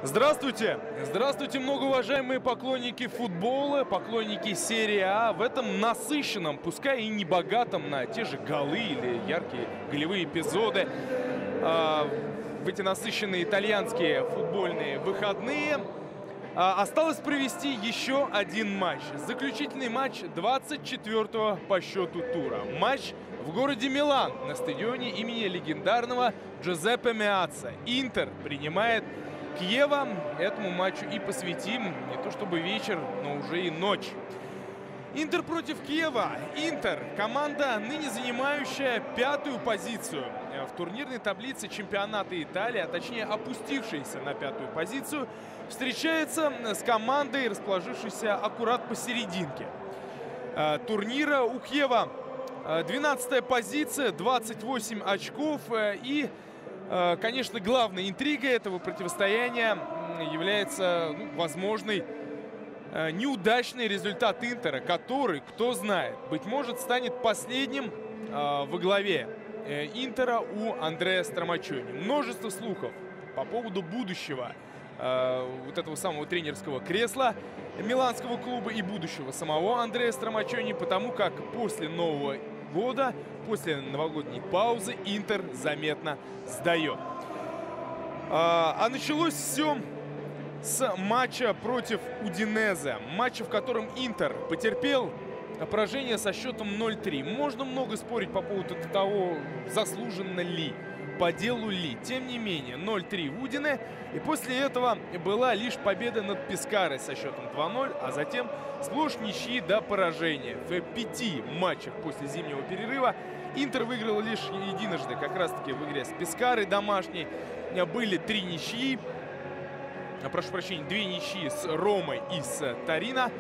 Здравствуйте! Здравствуйте, многоуважаемые поклонники футбола, поклонники серии А. В этом насыщенном, пускай и не богатом на те же голы или яркие голевые эпизоды, в эти насыщенные итальянские футбольные выходные осталось провести еще один матч. Заключительный матч 24-го по счету тура. Матч в городе Милан на стадионе имени легендарного Джузеппе Меатца. Интер принимает Киева. Этому матчу и посвятим не то чтобы вечер, но уже и ночь. Интер против Киева. Интер – команда, ныне занимающая 5-ю позицию в турнирной таблице чемпионата Италии, а точнее опустившаяся на 5-ю позицию, встречается с командой, расположившейся аккурат посерединке турнира. У Киева 12-я позиция, 28 очков и... Конечно, главной интригой этого противостояния является возможный неудачный результат Интера, который, кто знает, быть может, станет последним во главе Интера у Андреа Страмаччони. Множество слухов по поводу будущего вот этого самого тренерского кресла миланского клуба и будущего самого Андреа Страмаччони, потому как после Нового года, после новогодней паузы, Интер заметно сдает. А началось все с матча против Удинезе. Матча, в котором Интер потерпел поражение со счетом 0-3. Можно много спорить по поводу того, заслуженно ли, по делу ли. Тем не менее, 0-3 в Удине. И после этого была лишь победа над Пескаро со счетом 2-0, а затем сплошь ничьи до поражения. В 5 матчах после зимнего перерыва Интер выиграл лишь единожды, как раз-таки в игре с Пескаро домашней. Были 3 ничьи, прошу прощения, 2 ничьи с Ромой и с Торино.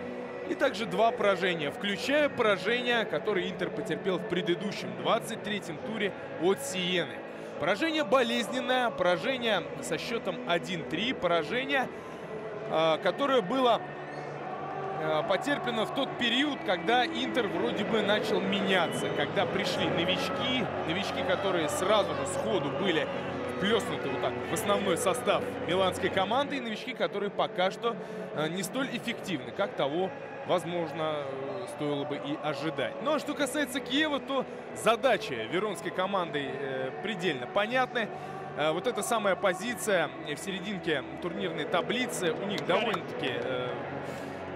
И также 2 поражения, включая поражение, которое Интер потерпел в предыдущем 23-м туре от Сиены. Поражение болезненное, поражение со счетом 1-3, поражение, которое было потерпено в тот период, когда Интер вроде бы начал меняться, когда пришли новички, которые сразу же сходу были вплеснуты вот так в основной состав миланской команды, и новички, которые пока что не столь эффективны, как того, возможно, стоило бы и ожидать. Ну а что касается Киева, то задача веронской команды предельно понятны. Вот эта самая позиция в серединке турнирной таблицы у них довольно-таки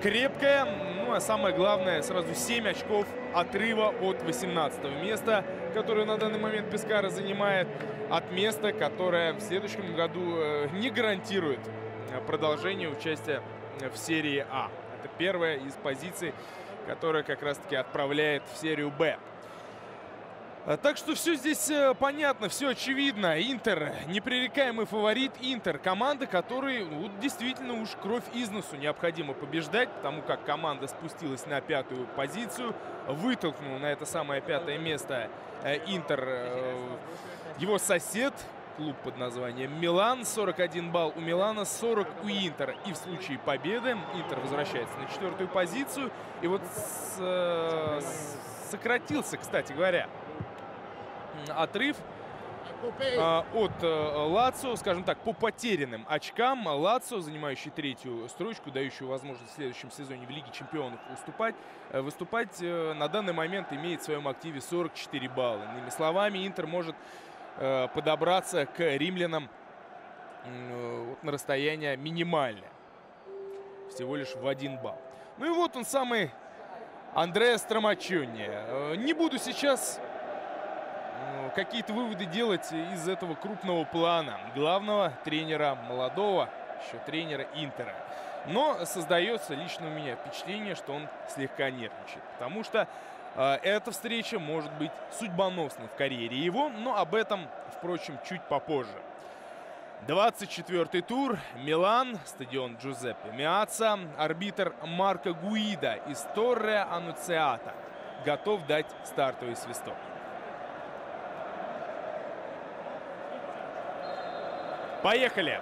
крепкая. Ну а самое главное, сразу 7 очков отрыва от 18-го места, которое на данный момент Пескаро занимает, от места, которое в следующем году не гарантирует продолжение участия в серии А. Это первая из позиций, которая как раз-таки отправляет в серию Б. Так что все здесь понятно, все очевидно. Интер непререкаемый фаворит. Интер команда, которой действительно уж кровь из носу необходимо побеждать, потому как команда спустилась на 5-ю позицию, вытолкнул на это самое 5-е место Интер его сосед, клуб под названием Милан. 41 балл у Милана, 40 у Интера. И в случае победы Интер возвращается на 4-ю позицию. И вот сократился, кстати говоря, отрыв от Лацио, скажем так, по потерянным очкам. Лацио, занимающий 3-ю строчку, дающую возможность в следующем сезоне в Лиге Чемпионов выступать, на данный момент имеет в своем активе 44 балла. Иными словами, Интер может подобраться к римлянам на расстояние минимальное, всего лишь в 1 балл. Ну и вот он самый Андреа Страмаччони. Не буду сейчас какие-то выводы делать из этого крупного плана главного тренера, молодого еще тренера Интера. Но создается лично у меня впечатление, что он слегка нервничает, потому что эта встреча может быть судьбоносной в карьере его, но об этом, впрочем, чуть попозже. 24-й тур, Милан, стадион Джузеппе Меатца. Арбитр Марко Гуида из Торре Аннунциата готов дать стартовый свисток. Поехали!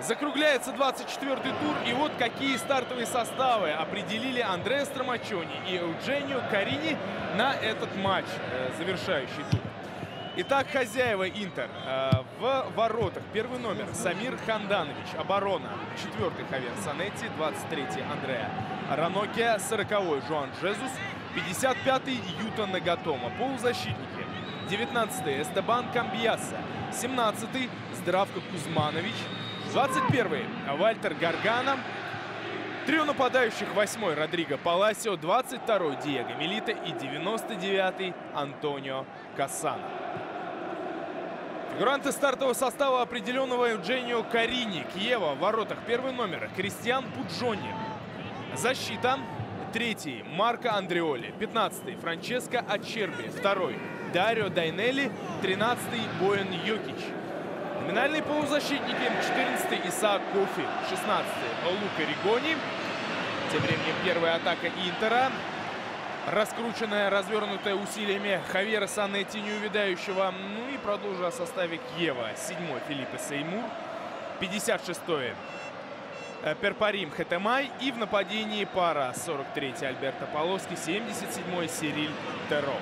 Закругляется 24-й тур, и вот какие стартовые составы определили Андреа Страмаччони и Eugenio Carini на этот матч, завершающий тур. Итак, хозяева Интер. В воротах первый номер Самир Ханданович. Оборона. 4-й Хавьер Санетти. 23-й Андреа Ранокия. 40-й Жуан Жезус. 55-й Юта Нагатома. Полузащитники. 19-й Эстебан Камбьяса. 17-й Здравко Кузманович. 21-й Вальтер Гаргана. Трио нападающих: 8-й Родриго Паласио, 22-й Диего Милита и 99-й Антонио Кассано. Фигуранты стартового состава определенного Евдженио Карини. Киева. В воротах первый номер Кристиан Пуджони. Защита: 3-й Марко Андреоли, 15-й Франческо Ачерби, 2-й Дарио Дайнелли, 13-й Боян Йокич. Номинальные полузащитники: 14-й Исаак Кофи, 16-й Лука Ригони. Тем временем первая атака Интера, раскрученная, развернутая усилиями Хавьера Санетти, неувядающего. Ну и продолжу о составе Киева. 7-й Филиппе Сеймур, 56-й Перпарим Хетемай и в нападении пара: 43-й Альберто Полоски, 77-й Сириль Теро.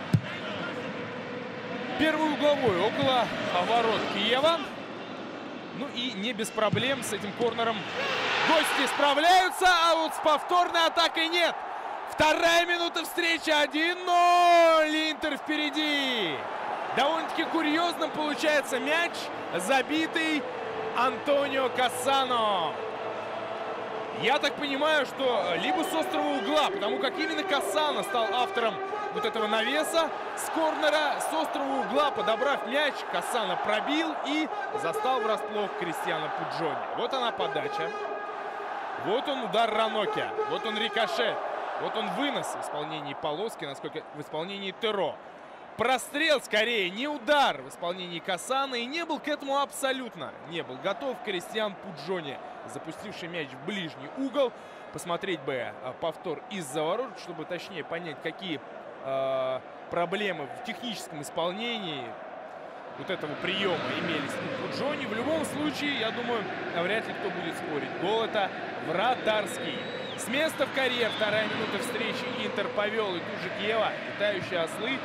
Первый угловой около ворот Киева. Ну и не без проблем с этим корнером гости справляются, а вот с повторной атакой нет. Вторая минута встречи, 1-0, Интер впереди. Довольно-таки курьезным получается мяч, забитый Антонио Кассано. Я так понимаю, что либо с острого угла, потому как именно Кассано стал автором вот этого навеса с корнера, с острого угла, подобрав мяч, Кассано пробил и застал врасплох Кристиана Пуджони. Вот она подача. Вот он удар Ранокия. Вот он рикошет. Вот он вынос в исполнении Полоски, насколько в исполнении Теро. Прострел скорее, не удар в исполнении Кассано. И не был к этому абсолютно не был готов Кристиан Пуджони, запустивший мяч в ближний угол. Посмотреть бы повтор из-за ворот, чтобы точнее понять, какие проблемы в техническом исполнении вот этого приема имелись у Пуджони. В любом случае, я думаю, вряд ли кто будет спорить. Гол это вратарский. С места в карьер. Вторая минута встречи. Интер повел, и тут же Киева, летающие ослы,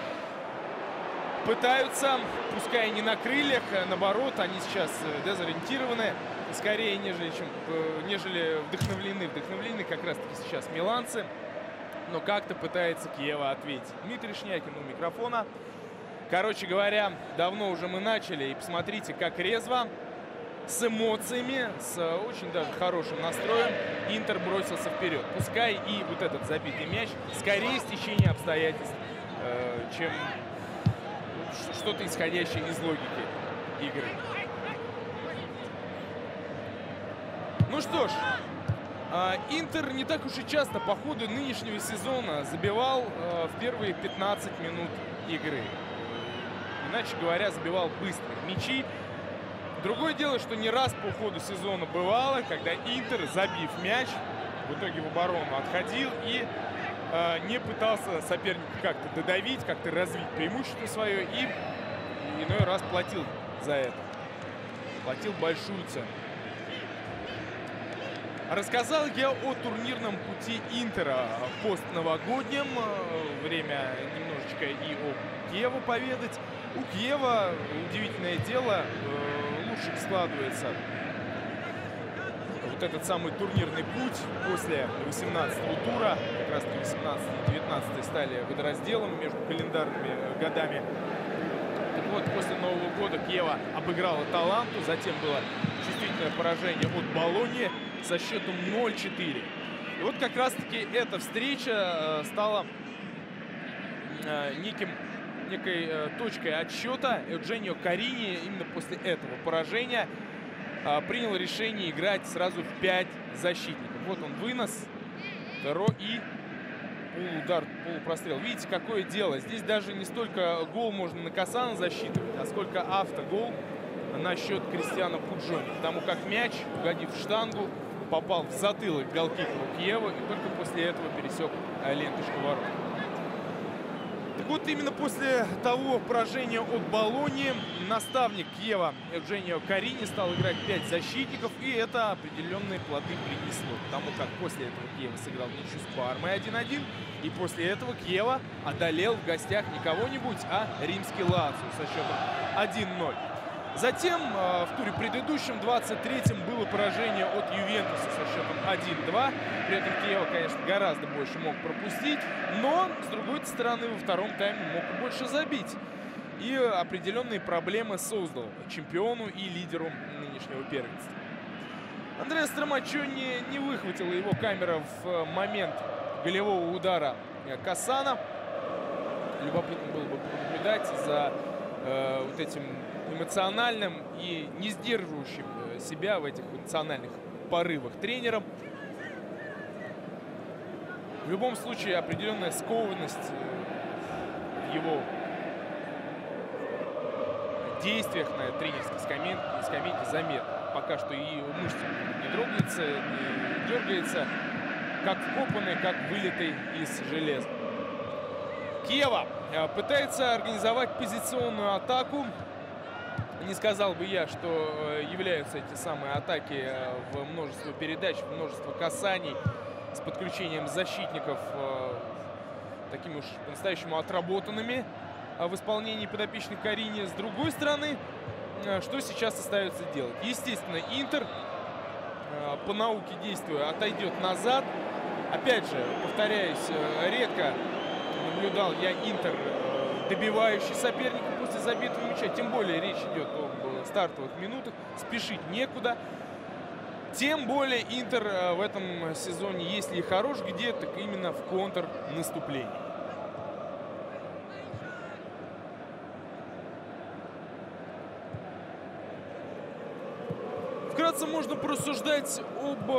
пытаются, пускай не на крыльях, наоборот, они сейчас дезориентированы, скорее, нежели вдохновлены. Вдохновлены как раз-таки сейчас миланцы. Но как-то пытается Киева ответить. Дмитрий Шнякин у микрофона. Короче говоря, давно уже мы начали. И посмотрите, как резво, с эмоциями, с очень даже хорошим настроем Интер бросился вперед. Пускай и вот этот забитый мяч скорее стечение обстоятельств, чем что-то исходящее из логики игры. Ну что ж, Интер не так уж и часто по ходу нынешнего сезона забивал в первые 15 минут игры. Иначе говоря, забивал быстрые мячи. Другое дело, что не раз по ходу сезона бывало, когда Интер, забив мяч, в итоге в оборону отходил и не пытался соперника как-то додавить, как-то развить преимущество свое, и иной раз платил за это. Платил большую цену. Рассказал я о турнирном пути Интера постновогоднем. Время немножечко и о Киеве поведать. У Киева, удивительное дело, лучше складывается вот этот самый турнирный путь после 18-го тура. Как раз 18 и 19 стали водоразделом между календарными годами. Так вот, после Нового года Киева обыграла Таланту, затем было чувствительное поражение от Болоньи со счетом 0-4. И вот как раз-таки эта встреча стала некой точкой отсчета. Евдженио Карини именно после этого поражения принял решение играть сразу в 5 защитников. Вот он вынос, Теро и полуудар, полупрострел. Видите, какое дело. Здесь даже не столько гол можно на Кассано засчитывать, а сколько автогол на счет Кристиана Пуджони. Потому как мяч, угодив в штангу, попал в затылок голкиперу Киева и только после этого пересек ленточку ворот. Так вот именно после того поражения от Болоньи наставник Киева Евгенио Карини стал играть 5 защитников, и это определенные плоды принесло, потому как после этого Киев сыграл ничью с Пармой 1-1, и после этого Киева одолел в гостях не кого-нибудь, а римский Лацио со счетом 1-0. Затем в туре предыдущем, 23-м, было поражение от Ювентуса со счетом 1-2. При этом Киева, конечно, гораздо больше мог пропустить, но, с другой стороны, во втором тайме мог и больше забить. И определенные проблемы создал чемпиону и лидеру нынешнего первенства. Андреа Страмаччони не выхватила его камера в момент голевого удара Кассана. Любопытно было бы понаблюдать за вот этим эмоциональным и не сдерживающим себя в этих эмоциональных порывах тренером. В любом случае, определенная скованность в его действиях на тренерской скамейке заметна. Пока что и мышцы не трогается, не дергается, как вкопанный, как вылитый из железа. Киева пытается организовать позиционную атаку. Не сказал бы я, что являются эти самые атаки в множество передач, в множество касаний с подключением защитников такими уж по-настоящему отработанными в исполнении подопечных Карини. С другой стороны, что сейчас остается делать? Естественно, Интер, по науке действуя, отойдет назад. Опять же, повторяюсь, редко наблюдал я Интер, добивающий соперника после забитого мяча. Тем более речь идет об стартовых минутах. Спешить некуда. Тем более Интер в этом сезоне, если и хорош где, так именно в контрнаступлении. Вкратце можно порассуждать об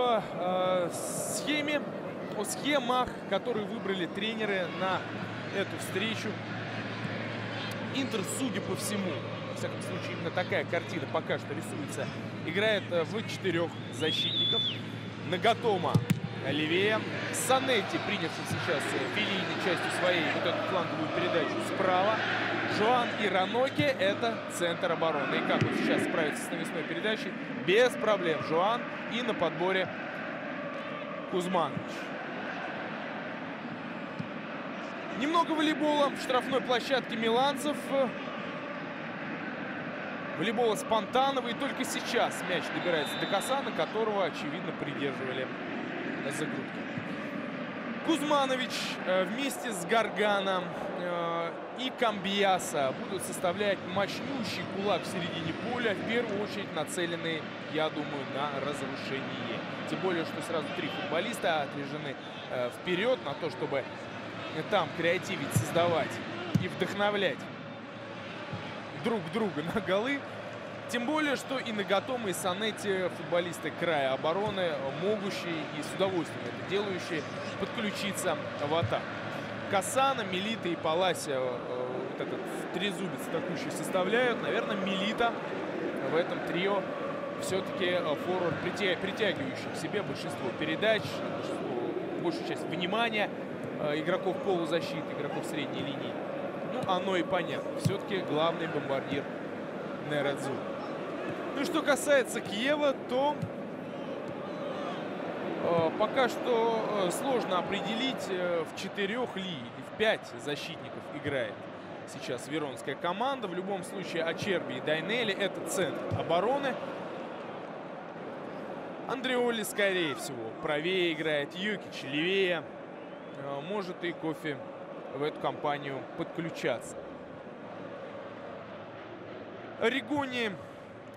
схемах, которые выбрали тренеры на эту встречу. Интер, судя по всему, во всяком случае, именно такая картина пока что рисуется, играет в 4 защитников. Нагатома левее. Санетти, принявший сейчас филийной частью своей вот эту фланговую передачу справа. Жоан и Раноке — это центр обороны. И как он сейчас справится с навесной передачей? Без проблем Жоан. И на подборе Кузманович. Немного волейбола в штрафной площадке миланцев. Волейбола Спонтанова. И только сейчас мяч добирается до Кассана, которого, очевидно, придерживали за грудки. Кузманович вместе с Гарганом и Камбияса будут составлять мощнющий кулак в середине поля, в первую очередь нацеленный, я думаю, на разрушение. Тем более, что сразу 3 футболиста отрежены вперед на то, чтобы там креативить, создавать и вдохновлять друг друга на голы. Тем более, что и Нагатома, и Санетти футболисты края обороны, могущие и с удовольствием это делающие подключиться в атаку. Кассана, Милита и Паласио вот этот трезубец атакующий составляют. Наверное, Милита в этом трио все-таки форвард, притягивающий к себе большинство передач, большую часть внимания игроков полузащиты, игроков средней линии. Ну, оно и понятно. Все-таки главный бомбардир Неродзу. Ну и что касается Киева, то пока что сложно определить, в 4 ли или в 5 защитников играет сейчас веронская команда. В любом случае, Ачерби и Дайнели — это центр обороны. Андреоли, скорее всего, правее играет, Йокич левее. Может и Кофе в эту компанию подключаться. Ригони,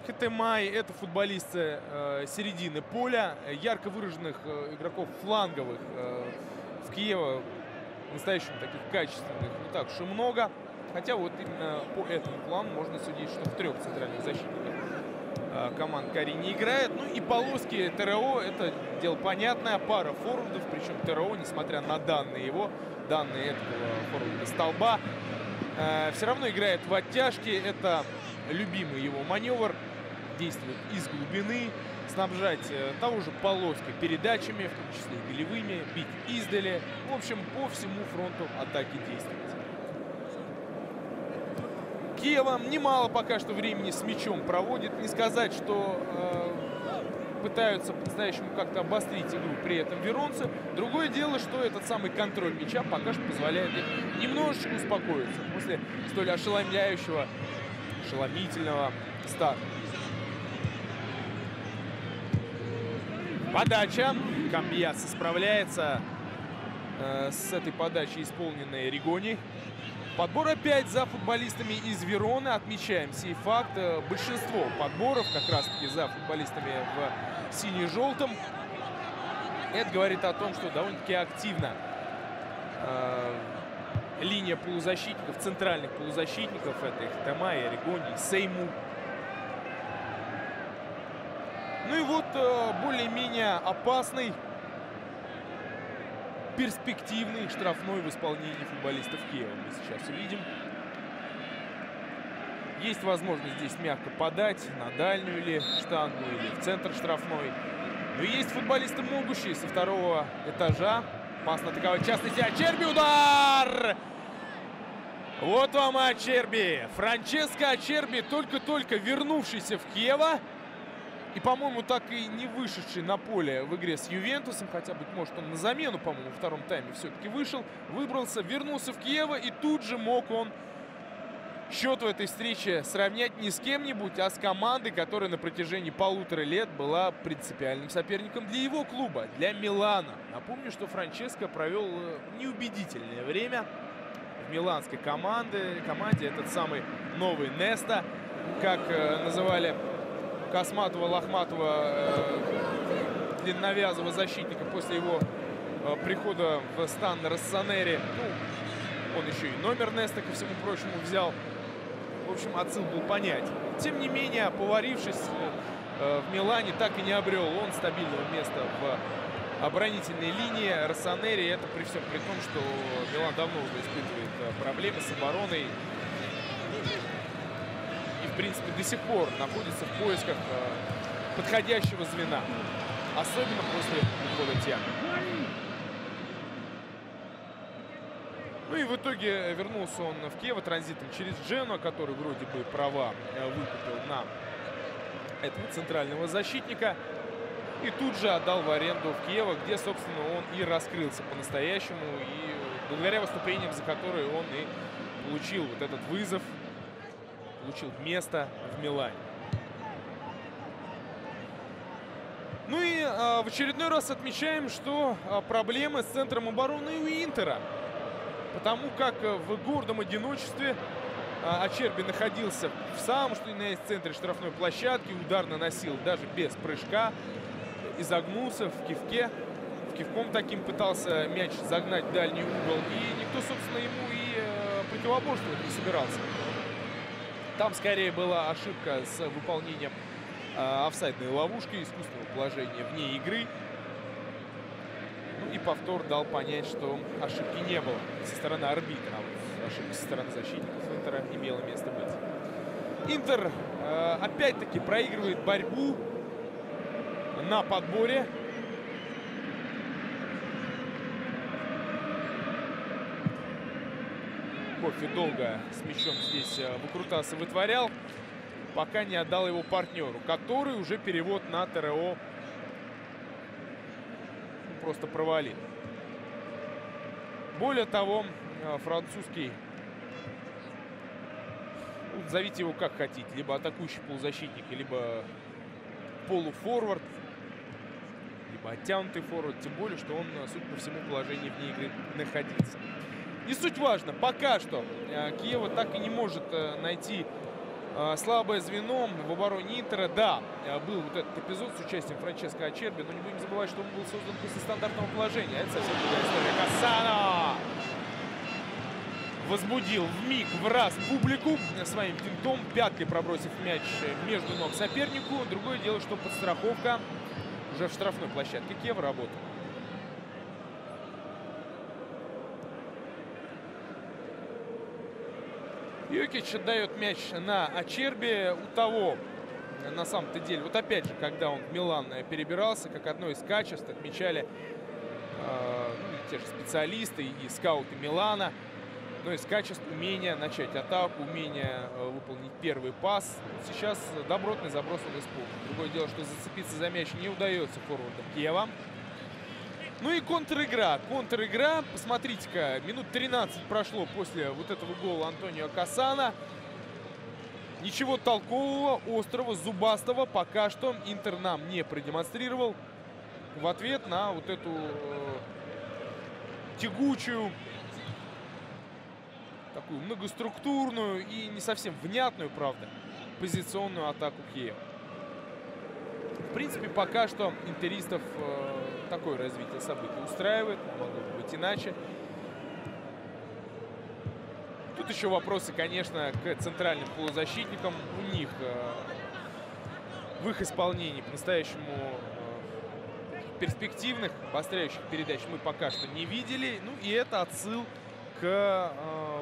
Хатемай — это футболисты середины поля. Ярко выраженных игроков фланговых в Киеве настоящих таких качественных не так уж и много. Хотя вот именно по этому плану можно судить, что в 3 центральных защитниках команд Карини играет. Ну и полоски ТРО — это дело понятное. Пара форвардов, причем ТРО, несмотря на данные этого форварда Столба, все равно играет в оттяжке. Это любимый его маневр. Действует из глубины, снабжать того же Полоски передачами, в том числе и голевыми, бить издали. В общем, по всему фронту атаки действовать. Киева немало пока что времени с мячом проводит. Не сказать, что пытаются по-настоящему как-то обострить игру при этом веронцы. Другое дело, что этот самый контроль мяча пока что позволяет им немножечко успокоиться после столь ошеломительного старта. Подача. Камбьяса справляется с этой подачей, исполненной Ригони. Подбор опять за футболистами из Вероны. Отмечаем сей факт. Большинство подборов как раз-таки за футболистами в сине-желтом. Это говорит о том, что довольно-таки активно линия полузащитников, центральных полузащитников, это их Тамай, Ригони, Сейму. Ну и вот более-менее опасный, перспективный штрафной в исполнении футболистов Киева мы сейчас увидим. Есть возможность здесь мягко подать на дальнюю или штангу, или в центр штрафной. Но есть футболисты, могущие со второго этажа опасно атаковать. В частности, Ачерби, удар! Вот вам Ачерби. Франческо Ачерби, только-только вернувшийся в Киево. И, по-моему, так и не вышедший на поле в игре с Ювентусом. Хотя, быть может, он на замену, по-моему, во втором тайме все-таки вышел. Выбрался, вернулся в Киево. И тут же мог он счет в этой встрече сравнять не с кем-нибудь, а с командой, которая на протяжении 1,5 лет была принципиальным соперником для его клуба, для Милана. Напомню, что Франческо провел неубедительное время в миланской команде. Этот самый новый Неста, как называли косматого-лохматого длинновязого защитника после его прихода в стан Россонери. Ну, он еще и номер Неста, ко всему прочему, взял. В общем, отсыл был понятен. Тем не менее, поварившись в Милане, так и не обрел он стабильного места в оборонительной линии. Россонери, это при всем при том, что Милан давно уже испытывает проблемы с обороной. И, в принципе, до сих пор находится в поисках подходящего звена. Особенно после ухода Тиаго. Ну и в итоге вернулся он в Киево транзитом через Джену, который вроде бы права выкупил на этого центрального защитника. И тут же отдал в аренду в Киево, где, собственно, он и раскрылся по-настоящему. И благодаря выступлениям, за которые он и получил вот этот вызов, получил место в Милане. Ну и в очередной раз отмечаем, что проблемы с центром обороны у Интера. Потому как в гордом одиночестве Ачерби находился в самом что ни на есть центре штрафной площадки. Удар наносил даже без прыжка. Изогнулся в кивке. В кивком таким пытался мяч загнать в дальний угол. И никто, собственно, ему и противоборствовать не собирался. Там скорее была ошибка с выполнением офсайдной ловушки, искусственного положения вне игры. И повтор дал понять, что ошибки не было со стороны арбитра. А вот ошибка со стороны защитников Интера имела место быть. Интер опять-таки проигрывает борьбу на подборе. Кофе долго с мячом здесь выкрутасы вытворял, пока не отдал его партнеру, который уже перевод на ТРО просто провалил. Более того, французский, зовите его как хотите, либо атакующий полузащитник, либо полуфорвард, либо оттянутый форвард, тем более, что он, судя по всему, положении вне игры находится. Не суть важно, пока что Киева так и не может найти слабое звено в обороне Интера. Да, был вот этот эпизод с участием Франческо Ачерби, но не будем забывать, что он был создан после стандартного положения. Это совсем другая история. Кассано возбудил вмиг в раз публику своим финтом, пяткой пробросив мяч между ног сопернику. Другое дело, что подстраховка уже в штрафной площадке Киева работает. Йокич отдает мяч на Ачерби. У того, на самом-то деле, вот опять же, когда он в Милан перебирался, как одно из качеств отмечали те же специалисты и скауты Милана, Но из качеств умения начать атаку, умение выполнить первый пас. Сейчас добротный заброс он исполнил. Другое дело, что зацепиться за мяч не удается форвардам Киева. Ну и контр-игра. Контр-игра. Посмотрите-ка, минут 13 прошло после вот этого гола Антонио Кассана. Ничего толкового, острого, зубастого пока что Интер нам не продемонстрировал в ответ на вот эту тягучую, такую многоструктурную и не совсем внятную, правда, позиционную атаку Киева. В принципе, пока что интеристов такое развитие событий устраивает, могло бы быть иначе. Тут еще вопросы, конечно, к центральным полузащитникам. У них в их исполнении по-настоящему перспективных, обостряющих передач мы пока что не видели. Ну и это отсыл к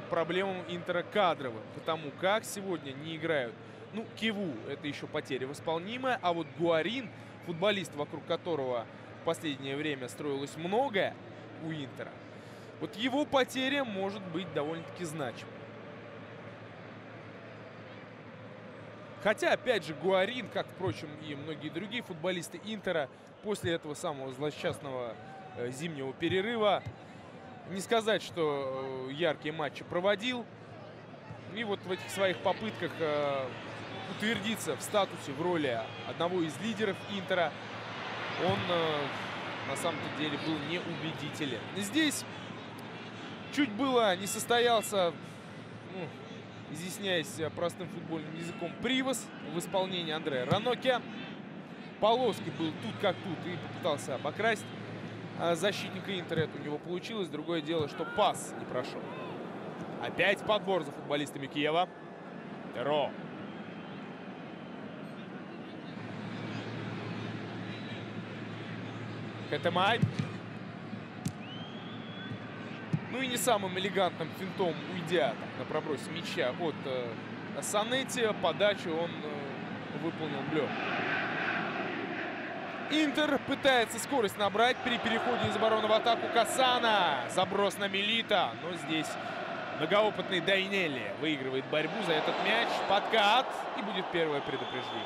проблемам Интера кадровым. Потому как сегодня не играют. Ну, Киву — это еще потеря восполнимая. А вот Гуарин, футболист, вокруг которого в последнее время строилось многое у Интера, вот его потеря может быть довольно-таки значимой. Хотя, опять же, Гуарин, как, впрочем, и многие другие футболисты Интера, после этого самого злосчастного зимнего перерыва, не сказать, что яркие матчи проводил. И вот в этих своих попытках утвердиться в статусе, в роли одного из лидеров Интера, он на самом-то деле был неубедителен. Здесь чуть было не состоялся, ну, изъясняясь простым футбольным языком, привоз в исполнении Андреа Ранокия. Полоски был тут как тут и попытался обокрасть защитника Интера. Это у него получилось. Другое дело, что пас не прошел. Опять подбор за футболистами Киева. Теро. Хетемай. Ну и не самым элегантным финтом, уйдя на пробросе мяча от Санетти, подачу он выполнил Блё. Интер пытается скорость набрать при переходе из обороны в атаку Кассана. Заброс на Милита. Но здесь многоопытный Дайнелли выигрывает борьбу за этот мяч. Подкат. И будет первое предупреждение.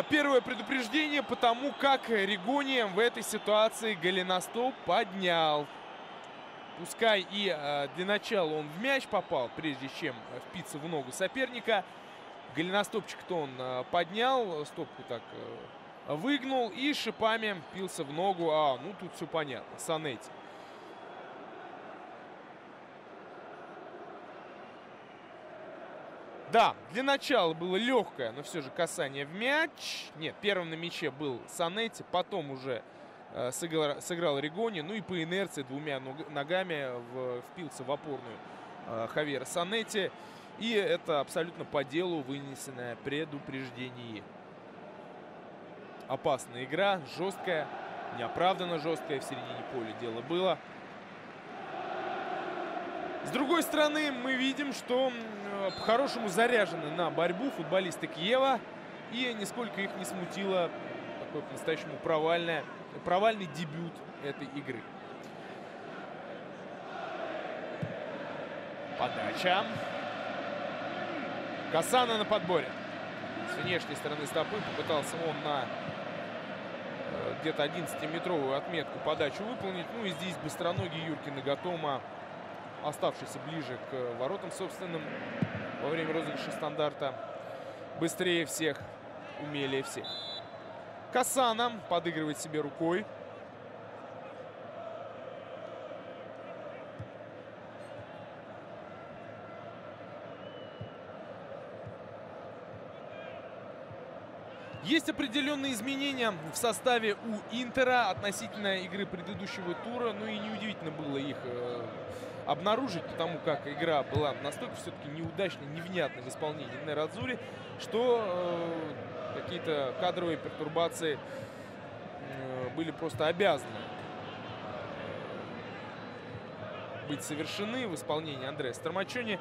Первое предупреждение, потому как Ригони в этой ситуации голеностоп поднял. Пускай и для начала он в мяч попал, прежде чем впиться в ногу соперника. Голеностопчик-то он поднял, стопку так выгнул и шипами впился в ногу. Ну тут все понятно, Санетти. Да, для начала было легкое, но все же касание в мяч. Нет, первым на мяче был Санетти, потом уже сыграл Ригони. Ну и по инерции двумя ногами впился в опорную Хавьера Санетти. И это абсолютно по делу вынесенное предупреждение. Опасная игра, жесткая, неоправданно жесткая в середине поля дело было. С другой стороны, мы видим, что по-хорошему заряжены на борьбу футболисты Киева. И нисколько их не смутило такой по-настоящему провальный дебют этой игры. Подача. Кассана на подборе. С внешней стороны стопы попытался он на где-то 11-метровую отметку подачу выполнить. Ну и здесь быстроногий Юрки Нагатома, оставшийся ближе к воротам собственным во время розыгрыша стандарта, быстрее всех, умелее всех. Кассана подыгрывает себе рукой. Есть определенные изменения в составе у Интера относительно игры предыдущего тура. Ну и неудивительно было их обнаружить, потому как игра была настолько все-таки неудачной, невнятной в исполнении Нерадзури, что какие-то кадровые пертурбации были просто обязаны быть совершены в исполнении Андреа Стормаччони.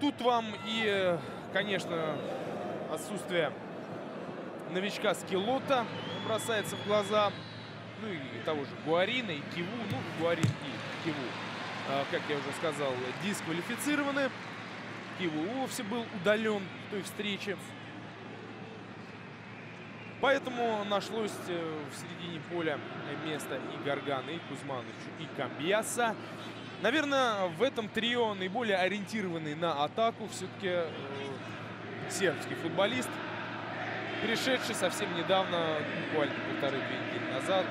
Тут вам и, конечно, отсутствие новичка Скелота бросается в глаза. Ну и того же Гуарина, и Киву. Ну, Гуарин и Киву, как я уже сказал, дисквалифицированы. Киву вовсе был удален в той встрече. Поэтому нашлось в середине поля место и Гаргана, и Кузмановичу, и Камбьяса. Наверное, в этом трио наиболее ориентированный на атаку все-таки сербский футболист, пришедший совсем недавно, буквально 1,5-2 недели назад,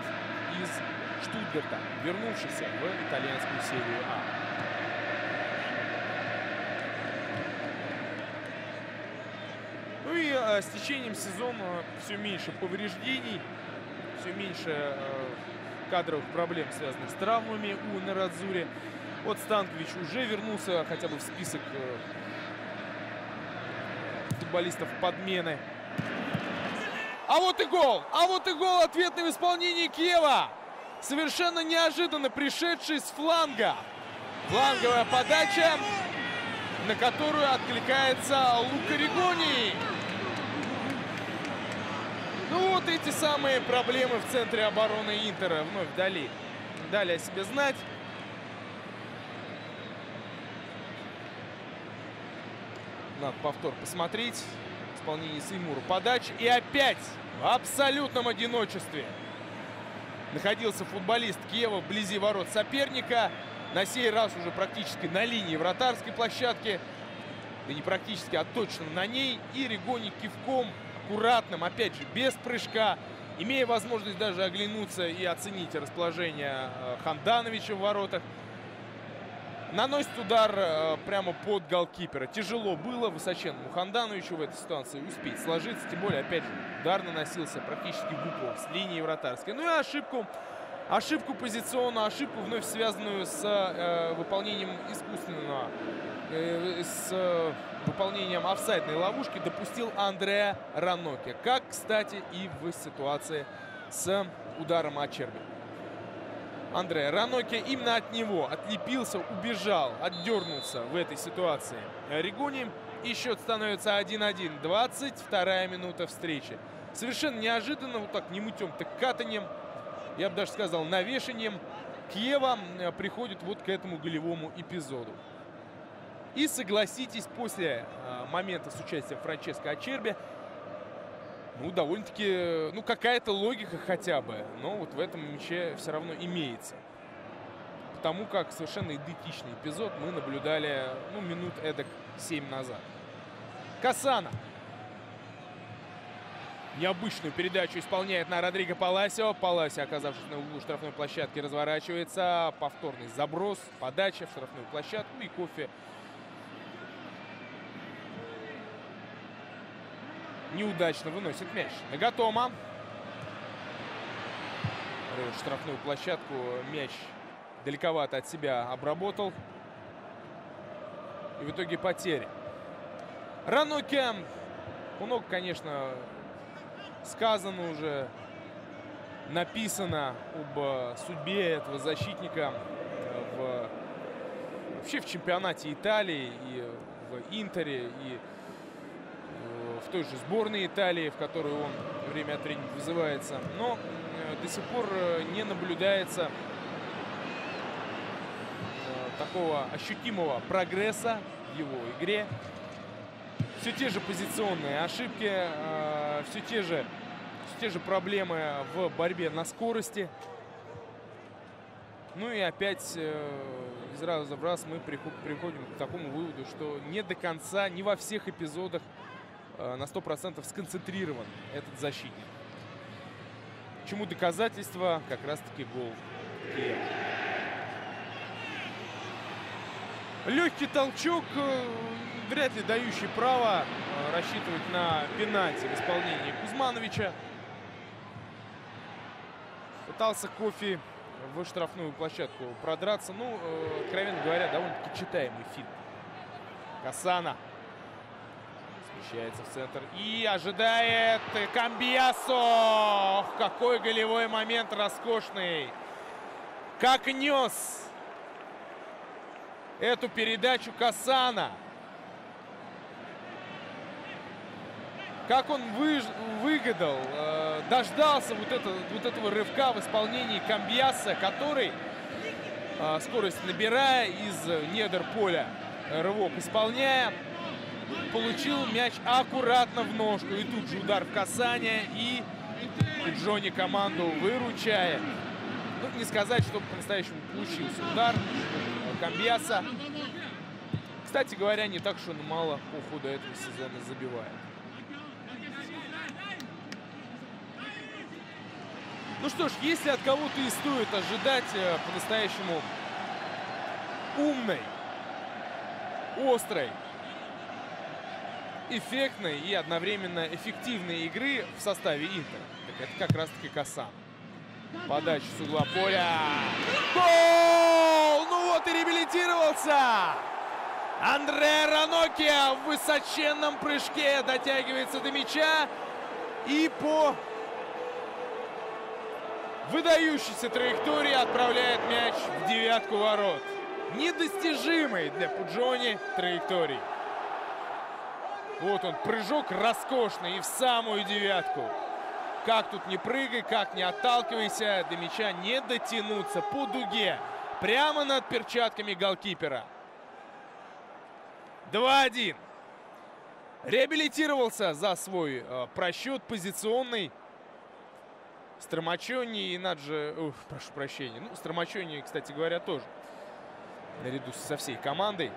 из Штутгарта, вернувшийся в итальянскую серию А. Ну и с течением сезона все меньше повреждений, все меньше кадровых проблем, связанных с травмами у Нерадзури. Вот Станкович уже вернулся хотя бы в список футболистов подмены. А вот и гол! А вот и гол, ответный в исполнении Киева. Совершенно неожиданно пришедший с фланга. Фланговая подача, на которую откликается Лука Ригони. Ну вот эти самые проблемы в центре обороны Интера вновь дали о себе знать. Надо повтор посмотреть. В исполнении Сеймура подач. И опять в абсолютном одиночестве находился футболист Киева вблизи ворот соперника. На сей раз уже практически на линии вратарской площадки. Да не практически, а точно на ней. И Ригони кивком, аккуратным, опять же, без прыжка, имея возможность даже оглянуться и оценить расположение Хандановича в воротах, наносит удар прямо под голкипера. Тяжело было высоченному Хандановичу в этой ситуации успеть сложиться. Тем более, опять же, удар наносился практически в упор с линии вратарской. Ну и ошибку позиционную, ошибку вновь связанную с выполнением искусственного, с выполнением офсайдной ловушки допустил Андреа Раноке. Как, кстати, и в ситуации с ударом Ачерби. Андреа Раноке именно от него отлепился, убежал, отдернулся в этой ситуации Ригони. И счет становится 1-1. 22-я минута встречи. Совершенно неожиданно, вот так немытьем, так катанием, я бы даже сказал, навешанием, Киева приходит вот к этому голевому эпизоду. И согласитесь, после момента с участием Франческо Ачерби, ну, довольно-таки, ну, какая-то логика хотя бы, но вот в этом мяче все равно имеется. Потому как совершенно идентичный эпизод мы наблюдали, ну, минут эдак 7 назад. Кассана. Необычную передачу исполняет на Родриго Паласио. Паласио, оказавшись на углу штрафной площадки, разворачивается. Повторный заброс, подача в штрафную площадку и Кофе неудачно выносит мяч. Нагатома. Штрафную площадку мяч далековато от себя обработал. И в итоге потери. Раноке. Много, конечно, сказано уже, написано об судьбе этого защитника вообще в чемпионате Италии и в Интере, и в той же сборной Италии, в которую он время от времени вызывается. Но до сих пор не наблюдается такого ощутимого прогресса в его игре. Все те же позиционные ошибки, все те же проблемы в борьбе на скорости. Ну и опять из раза в раз мы приходим к такому выводу, что не до конца, не во всех эпизодах на 100% сконцентрирован этот защитник. Чему доказательство как раз-таки гол Киева. Легкий толчок, вряд ли дающий право рассчитывать на пенальти в исполнении Кузмановича. Пытался Кофи в штрафную площадку продраться. Ну, откровенно говоря, довольно-таки читаемый фильм. Кассана смещается в центр и ожидает Камбьясо. Какой голевой момент роскошный. Как нес эту передачу Кассана. Как он выгадал, дождался вот этого рывка в исполнении Камбьяса, который скорость набирая, из недр поля рывок исполняя. Получил мяч аккуратно в ножку. И тут же удар в касание. И Джонни команду выручает. Ну, не сказать, что по-настоящему получился удар Камбьяса. Кстати говоря, не так уж он мало по ходу этого сезона забивает. Ну что ж, если от кого-то и стоит ожидать по-настоящему умной, острой, эффектной и одновременно эффективной игры в составе Интера, так это как раз-таки Кассана. Подача с угла поля. Гол! Ну вот и реабилитировался! Андре Раноккия в высоченном прыжке дотягивается до мяча и по выдающейся траектории отправляет мяч в девятку ворот. Недостижимой для Пуджони траектории. Вот он, прыжок роскошный и в самую девятку. Как тут не прыгай, как не отталкивайся, до мяча не дотянуться по дуге. Прямо над перчатками голкипера. 2-1. Реабилитировался за свой просчет позиционный Стромачони и Наджи... прошу прощения. Ну, Стромачони, кстати говоря, тоже наряду со всей командой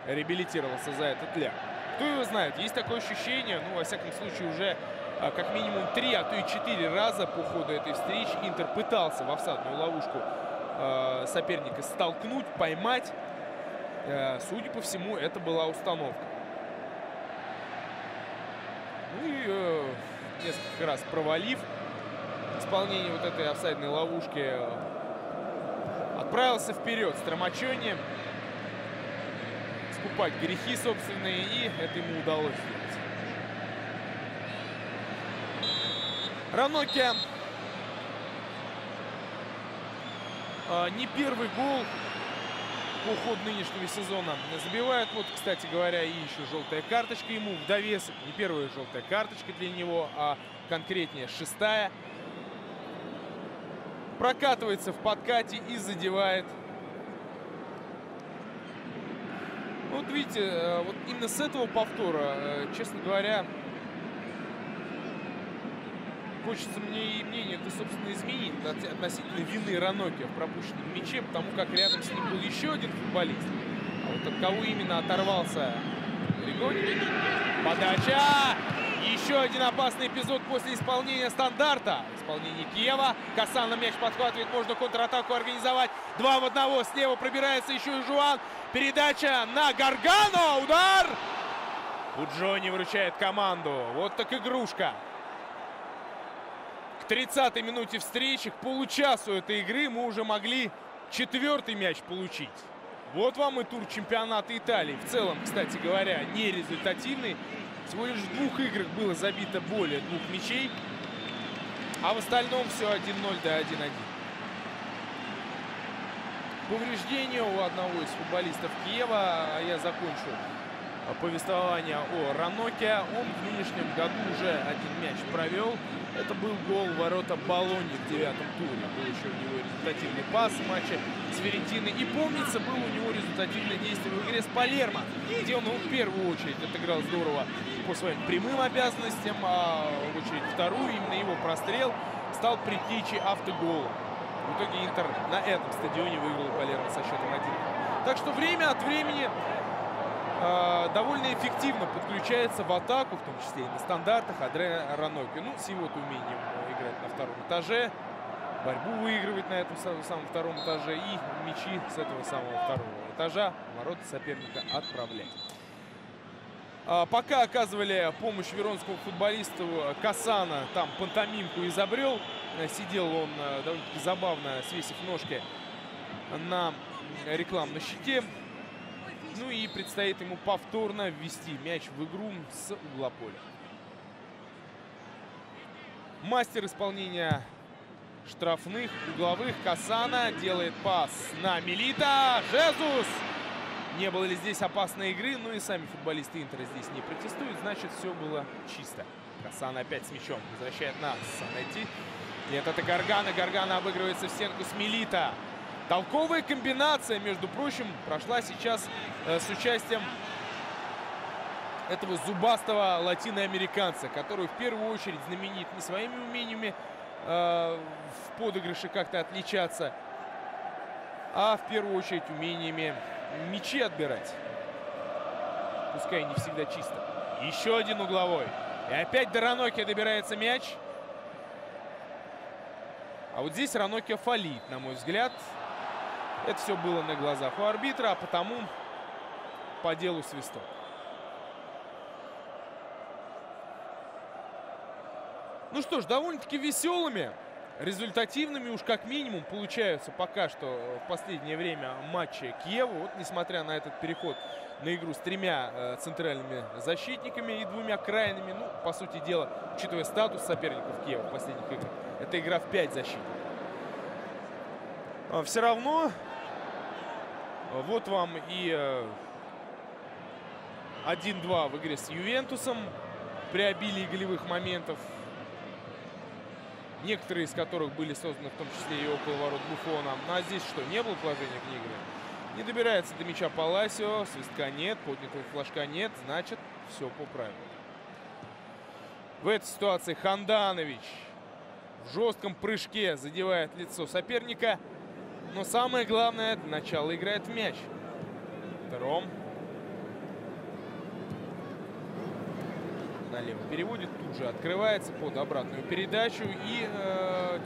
реабилитировался за этот ляг. Кто его знает, есть такое ощущение, ну, во всяком случае, уже как минимум 3, а то и 4 раза по ходу этой встречи Интер пытался в офсайдную ловушку соперника столкнуть, поймать. Судя по всему, это была установка. Ну и несколько раз провалив исполнение вот этой офсайдной ловушки, отправился вперед Стромачони скупать грехи собственные, и это ему удалось сделать. Раноккия не первый гол по ходу нынешнего сезона забивает. Вот, кстати говоря, и еще желтая карточка ему в довесок. Не первая желтая карточка для него, а конкретнее 6-я. Прокатывается в подкате и задевает. Вот видите, вот именно с этого повтора, честно говоря, хочется мне и мнение это, собственно, изменить относительно вины Раноккия в пропущенном мяче, потому как рядом с ним был еще один футболист. А вот от кого именно оторвался Ригони. Подача! Еще один опасный эпизод после исполнения стандарта. Исполнение Киева. Кассана мяч подхватывает, можно контратаку организовать. 2 в 1. Слева пробирается еще и Жуан. Передача на Гаргано. Удар! Пуджони выручает команду. Вот так игрушка. К 30-й минуте встречи, к получасу этой игры мы уже могли 4-й мяч получить. Вот вам и тур чемпионата Италии. В целом, кстати говоря, не результативный. Всего лишь в 2 играх было забито более 2 мячей. А в остальном все 1-0 да 1-1. Повреждение у одного из футболистов Киева. А я закончу повествование о Раноккия. Он в нынешнем году уже 1 мяч провел. Это был гол в ворота Болоньи в 9-м туре. Был еще у него результативный пас в матче с Фиорентиной. И помнится, было у него результативное действие в игре с Палермо, где он в первую очередь отыграл здорово по своим прямым обязанностям, а в очередь вторую, именно его прострел, стал предтечей автогола. В итоге Интер на этом стадионе выиграл Палермо со счетом 1-0. Так что время от времени довольно эффективно подключается в атаку, в том числе и на стандартах, Андре Раноккия. Ну, с его-то умением играть на 2-м этаже, борьбу выигрывать на этом самом 2-м этаже и мячи с этого самого 2-го этажа в ворота соперника отправлять. Пока оказывали помощь веронскому футболисту, Кассана там пантомимку изобрел. Сидел он довольно-таки забавно, свесив ножки на рекламном щите. Ну и предстоит ему повторно ввести мяч в игру с угла поля. Мастер исполнения штрафных угловых Кассана делает пас на Милита. Жезус! Не было ли здесь опасной игры? Ну и сами футболисты Интера здесь не протестуют. Значит, все было чисто. Кассана опять с мячом. Возвращает на Санетти. Нет, это Гаргано. Гаргано обыгрывается в стенку с Милита. Толковая комбинация, между прочим, прошла сейчас с участием этого зубастого латиноамериканца, который в первую очередь знаменит не своими умениями в подыгрыше как-то отличаться, а в первую очередь умениями мячи отбирать. Пускай не всегда чисто. Еще один угловой. И опять до Ранокия добирается мяч. А вот здесь Ранокия фалит, на мой взгляд. Это все было на глазах у арбитра, а потому по делу свисток. Ну что ж, довольно-таки веселыми, результативными уж как минимум получаются пока что в последнее время матчи Киева. Вот несмотря на этот переход на игру с тремя центральными защитниками и двумя крайними, ну, по сути дела, учитывая статус соперников Киева в последних играх, это игра в 5 защитников. Все равно вот вам и 1-2 в игре с Ювентусом при обилии голевых моментов, некоторые из которых были созданы в том числе и около ворот Буффона. Ну а здесь что, не было положения вне игры? Не добирается до мяча Паласио, свистка нет, поднятого флажка нет, значит, все по правилам. В этой ситуации Ханданович в жестком прыжке задевает лицо соперника. Но самое главное, для начала играет в мяч. Втором. Налево переводит, тут же открывается под обратную передачу. И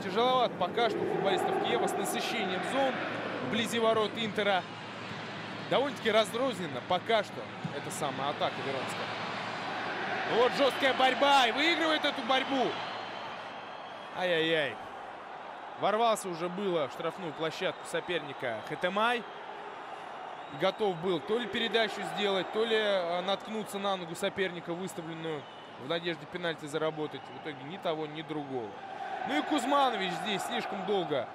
тяжеловат пока что футболистов Киева с насыщением зон вблизи ворот Интера. Довольно-таки разрозненно пока что эта самая атака Веронская. Вот жесткая борьба, и выигрывает эту борьбу. Ай-яй-яй. Ворвался уже было в штрафную площадку соперника Хетемай. Готов был то ли передачу сделать, то ли наткнуться на ногу соперника, выставленную в надежде пенальти заработать. В итоге ни того, ни другого. Ну и Кузманович здесь слишком долго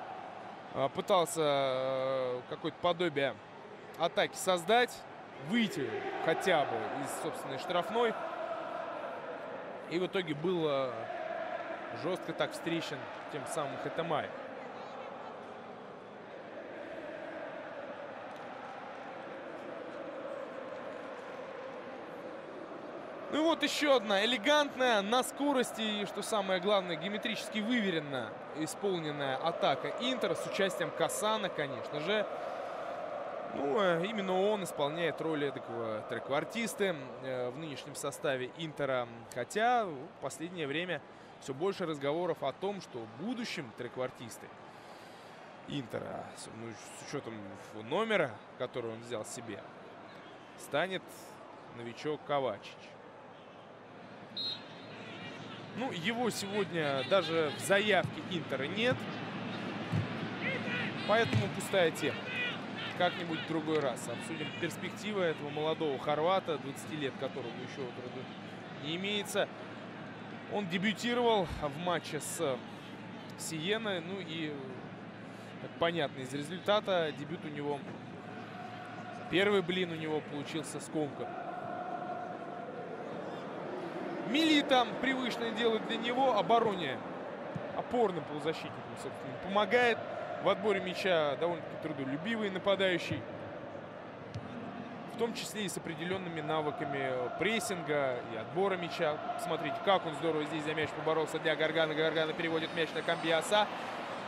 пытался какое-то подобие атаки создать. Выйти хотя бы из собственной штрафной. И в итоге был жестко так встречен тем самым Хетемай. Ну и вот еще одна элегантная, на скорости и, что самое главное, геометрически выверенно исполненная атака Интера с участием Касана, конечно же. Ну, именно он исполняет роль эдакого треквартиста в нынешнем составе Интера. Хотя в последнее время все больше разговоров о том, что в будущем треквартисты Интера, ну, с учетом номера, который он взял себе, станет новичок Ковачич. Ну, его сегодня даже в заявке Интера нет. Поэтому пустая тема. Как-нибудь в другой раз обсудим перспективы этого молодого хорвата, 20 лет которому еще от роду не имеется. Он дебютировал в матче с Сиеной. Ну и, как понятно из результата, дебют у него, первый блин у него получился скомкан. Милита привычное делает для него, обороне, опорным полузащитником, собственно, помогает. В отборе мяча довольно-таки трудолюбивый нападающий. В том числе и с определенными навыками прессинга и отбора мяча. Смотрите, как он здорово здесь за мяч поборолся для Гаргана. Гаргана переводит мяч на Камбиаса.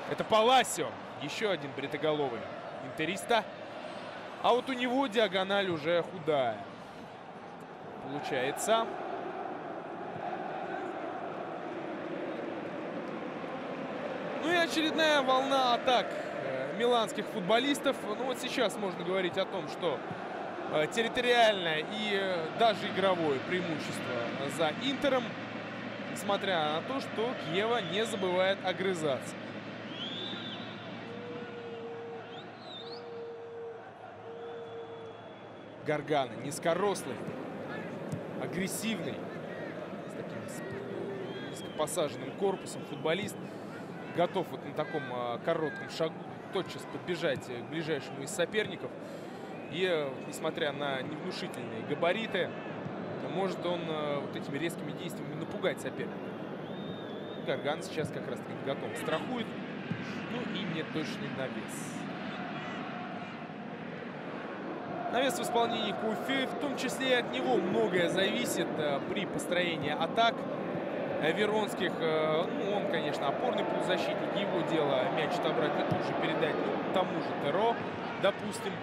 Это Паласио. Еще один бритоголовый интериста. А вот у него диагональ уже худая. Получается. Ну и очередная волна атак миланских футболистов. Ну вот сейчас можно говорить о том, что территориальное и даже игровое преимущество за Интером, несмотря на то, что Киева не забывает огрызаться. Гаргана, низкорослый, агрессивный, с таким низкопосаженным корпусом футболист. Готов вот на таком коротком шагу тотчас подбежать к ближайшему из соперников. И, несмотря на невнушительные габариты, может он вот этими резкими действиями напугать соперника. Гарган сейчас как раз таки готов. Страхует. Ну и неточный навес. Навес в исполнении Кофе, в том числе и от него многое зависит при построении атак Веронских. Ну, он, конечно, опорный полузащитник, его дело мяч отобрать и тут же передать тому же Теро, допустим.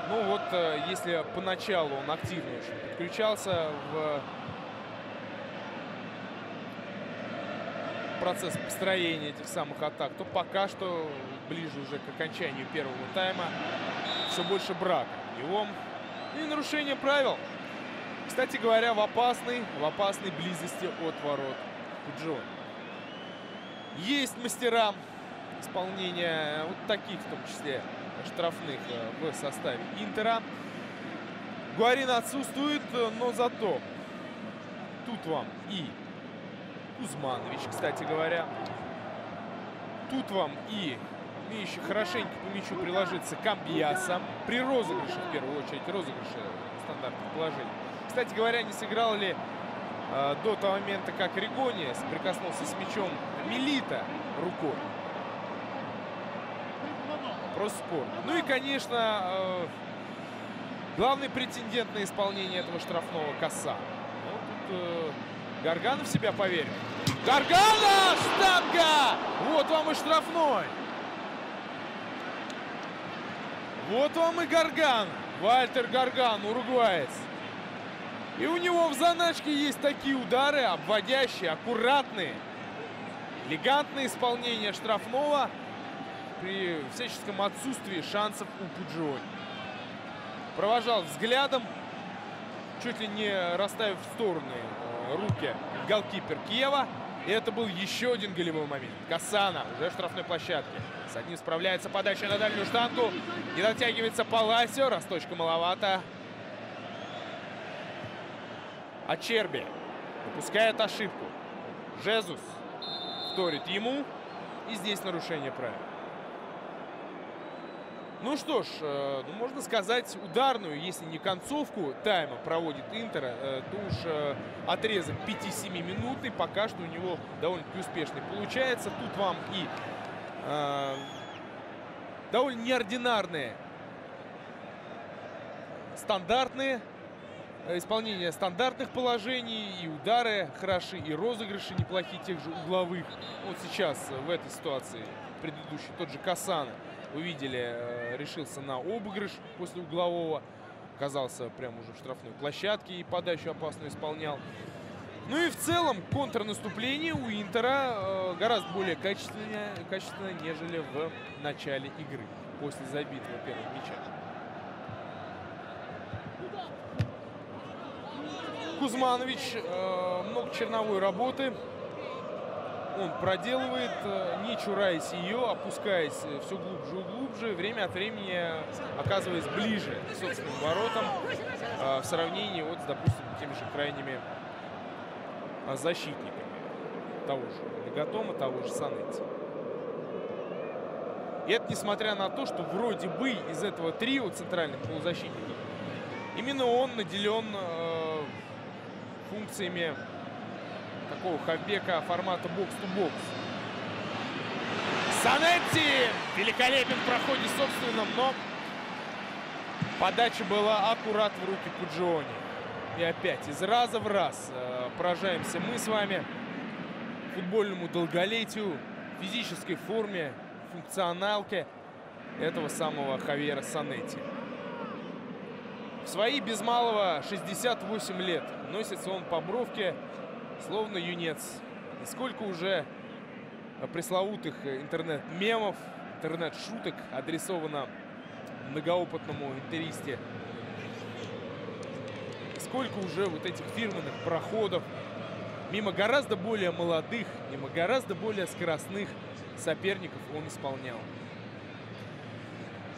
Ну вот, если поначалу он активно очень подключался в процесс построения этих самых атак, то пока что ближе уже к окончанию первого тайма все больше брака у него. И нарушение правил. Кстати говоря, в опасной близости от ворот Пуджони. Есть мастера исполнения вот таких, в том числе, штрафных в составе Интера. Гуарин отсутствует, но зато тут вам и Кузманович, кстати говоря. Тут вам и умеющий хорошенько по мячу приложиться Камбияса. При розыгрыше, в первую очередь, розыгрыше стандартных положений. Кстати говоря, не сыграл ли до того момента, как Ригони соприкоснулся с мячом Милита рукой. Просто спорно. Ну и, конечно, главный претендент на исполнение этого штрафного Кассан. Ну, тут Гарганов в себя поверил. Гарганов! Штанга! Вот вам и штрафной. Вот вам и Гарган. Вальтер Гарган, уругваец. И у него в заначке есть такие удары, обводящие, аккуратные. Элегантное исполнение штрафного при всяческом отсутствии шансов у Пуджони. Провожал взглядом, чуть ли не расставив в стороны руки голкипер Киева. И это был еще один голевой момент. Кассана уже в штрафной площадке. С одним справляется, подача на дальнюю штангу. Не дотягивается Паласио, росточка маловато. А Черби допускает ошибку. Жезус вторит ему. И здесь нарушение правил. Ну что ж, можно сказать, ударную, если не концовку тайма проводит Интер, то уж отрезок 5-7 минутный пока что у него довольно-таки успешный получается. Тут вам и довольно неординарные, стандартные исполнение стандартных положений, и удары хороши, и розыгрыши неплохие, тех же угловых. Вот сейчас в этой ситуации предыдущий тот же Кассана, вы видели, решился на обыгрыш после углового. Оказался прямо уже в штрафной площадке и подачу опасную исполнял. Ну и в целом контрнаступление у Интера гораздо более качественное, нежели в начале игры, после забитого первого мяча. Кузманович, много черновой работы. Он проделывает, не чураясь ее, опускаясь все глубже и глубже, время от времени оказываясь ближе к собственным воротам в сравнении вот с, допустим, теми же крайними защитниками того же Нагатома, того же Санетти. И это несмотря на то, что вроде бы из этого трио центральных полузащитников именно он наделен функциями такого хавбека формата бокс-то-бокс. Санетти великолепен в проходе собственном, но подача была аккурат в руки Пуджони. И опять из раза в раз поражаемся мы с вами футбольному долголетию, физической форме, функционалке этого самого Хавьера Санетти. В свои без малого 68 лет носится он по бровке словно юнец. И сколько уже пресловутых интернет-мемов, интернет-шуток адресовано многоопытному интеристе. Сколько уже вот этих фирменных проходов мимо гораздо более молодых, мимо гораздо более скоростных соперников он исполнял.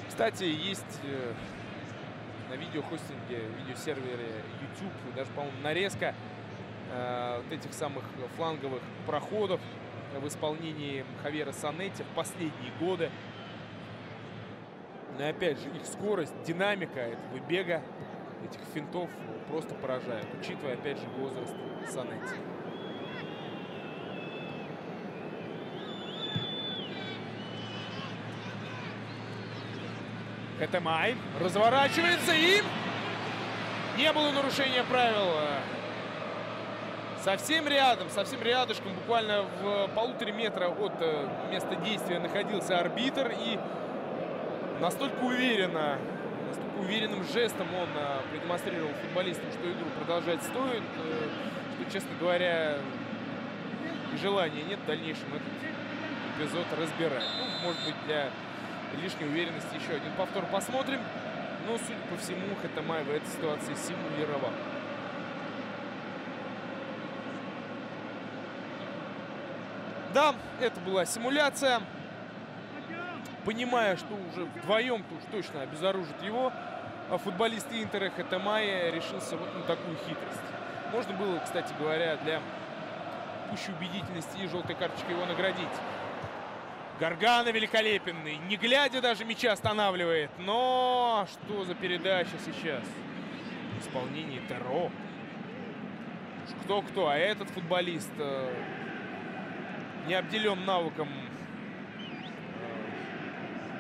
Кстати, есть на видеохостинге, видеосервере YouTube, даже, по-моему, нарезка вот этих самых фланговых проходов в исполнении Хавьера Санетти в последние годы. Но опять же, их скорость, динамика этого бега, этих финтов просто поражает, учитывая, опять же, возраст Санетти. Хетемай разворачивается и не было нарушения правил. Совсем рядышком, буквально в 1,5 метра от места действия находился арбитр. И настолько уверенным жестом он продемонстрировал футболистам, что игру продолжать стоит, что, честно говоря, и желания нет в дальнейшем этот эпизод разбирать. Ну, может быть, для лишней уверенности еще один повтор посмотрим. Но, судя по всему, Хетемай в этой ситуации симулировал. Да, это была симуляция. Понимая, что уже вдвоем-то уж точно обезоружит его, футболист Интера Хетемай решился вот на такую хитрость. Можно было, кстати говоря, для пущей убедительности и желтой карточкой его наградить. Гаргана великолепный, не глядя даже мяча останавливает. Но что за передача сейчас? В исполнении Теро. Кто-кто, а этот футболист не обделен навыком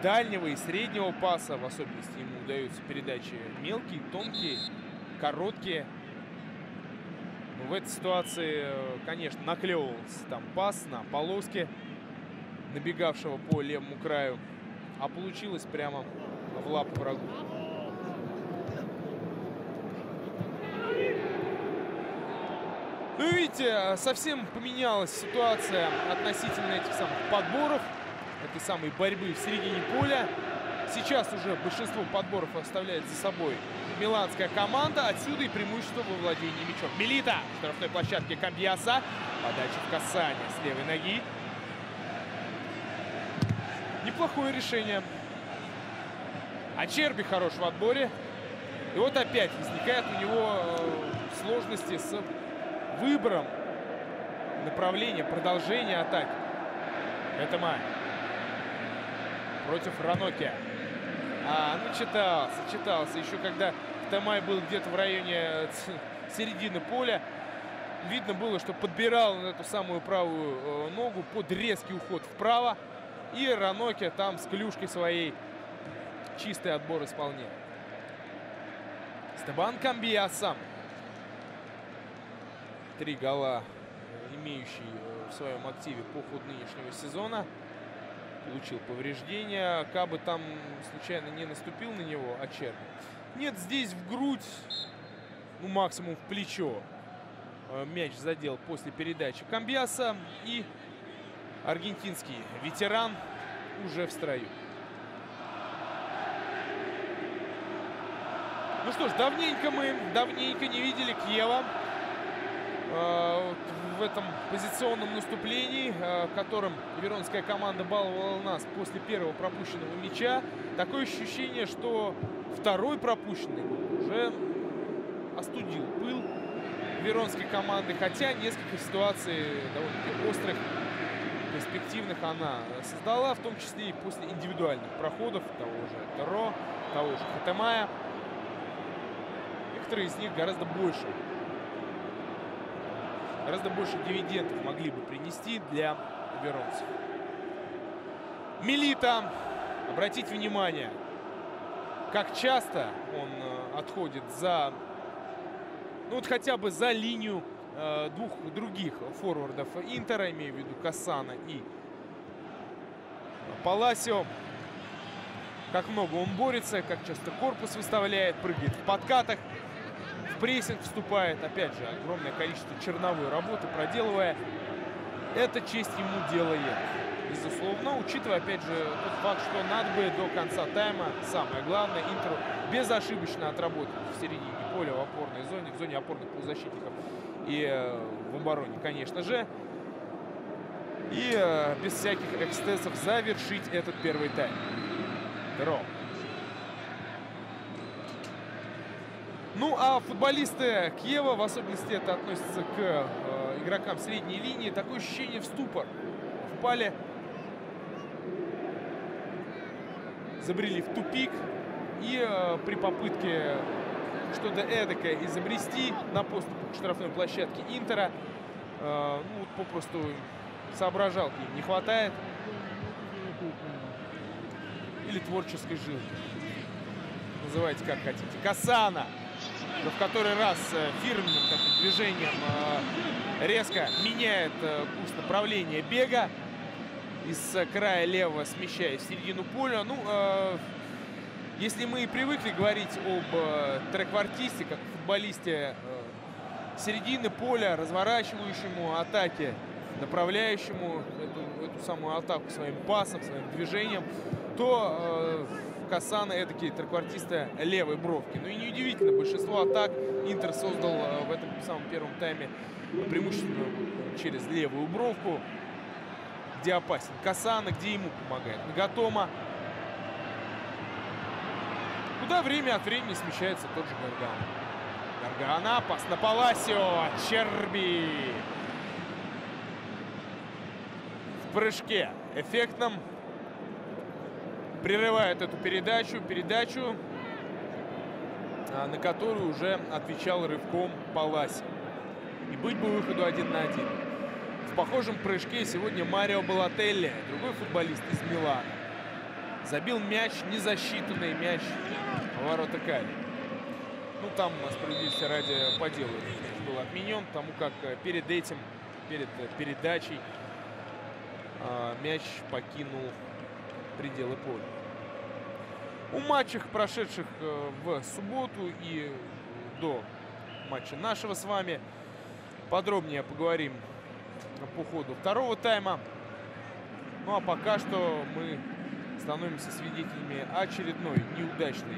дальнего и среднего паса. В особенности ему удаются передачи мелкие, тонкие, короткие. Но в этой ситуации, конечно, наклевывался там пас на полоске набегавшего по левому краю. А получилось прямо в лапу врагу. Ну, видите, совсем поменялась ситуация относительно этих самых подборов, этой самой борьбы в середине поля. Сейчас уже большинство подборов оставляет за собой миланская команда. Отсюда и преимущество во владении мячом. Милита в штрафной площадке Камбьяса. Подача в касание с левой ноги. Неплохое решение. Ачерби хорош в отборе. И вот опять возникает у него сложности с выбором направления, продолжения атаки. Хетемай против Раноке. Ну читался. Еще когда Хетемай был где-то в районе середины поля, видно было, что подбирал на эту самую правую ногу под резкий уход вправо. И Раноке там с клюшкой своей чистый отбор исполняет. Стебан Камбьяса. 3 гола, имеющий в своем активе по ходу нынешнего сезона. Получил повреждения. Кабы там случайно не наступил на него Ачерби. Нет, здесь в грудь, ну максимум в плечо. Мяч задел после передачи Камбьяса. И аргентинский ветеран уже в строю. Ну что ж, давненько не видели Киева в этом позиционном наступлении, которым веронская команда баловала нас после первого пропущенного мяча. Такое ощущение, что второй пропущенный уже остудил пыл веронской команды. Хотя несколько ситуаций довольно-таки острых, перспективных она создала, в том числе и после индивидуальных проходов того же Теро, того же Хетемая. Некоторые из них гораздо больше дивидендов могли бы принести для веронцев. Милита, обратите внимание, как часто он отходит за, ну вот хотя бы за линию двух других форвардов Интера, имею в виду Кассана и Паласио. Как много он борется, как часто корпус выставляет, прыгает в подкатах, в прессинг вступает. Опять же, огромное количество черновой работы проделывая. Это честь ему делает, безусловно, учитывая, опять же, тот факт, что надо бы до конца тайма, самое главное, Интеру безошибочно отработать в середине поля, в опорной зоне, в зоне опорных полузащитников и в обороне, конечно же. И без всяких эксцессов завершить этот первый тайм. Теро. Ну, а футболисты Киева, в особенности это относится к игрокам средней линии, такое ощущение в ступор впали, забрели в тупик. И при попытке что-то эдакое изобрести на подступах к штрафной площадке Интера, ну, вот попросту соображалки им не хватает. Или творческой жилки. называйте как хотите. Кассана, в который раз фирменным таким движением резко меняет курс направления бега. Из края левого смещаясь в середину поля. Ну, если мы и привыкли говорить об треквартисте, как футболисте середины поля, разворачивающему атаки, направляющему эту самую атаку своим пасом, своим движением, то Кассана эдакий треквартиста левой бровки. Ну и неудивительно, большинство атак Интер создал в этом самом первом тайме преимущественно через левую бровку, где опасен Кассана, где ему помогает Нагатома. Куда время от времени смещается тот же Гаргана. Гаргана, пас на Паласио, Черби. В прыжке эффектном прерывает эту передачу, на которую уже отвечал рывком Паласио. И быть бы выходу 1 на 1. В похожем прыжке сегодня Марио Балотелли, другой футболист из Милана, забил мяч, незасчитанный мяч в ворота Кали. Ну, там, справедливости ради, по делу мяч был отменен, потому как перед этим, перед передачей, мяч покинул пределы поля. О матчах, прошедших в субботу и до матча нашего с вами, подробнее поговорим по ходу второго тайма. Ну а пока что мы становимся свидетелями очередной неудачной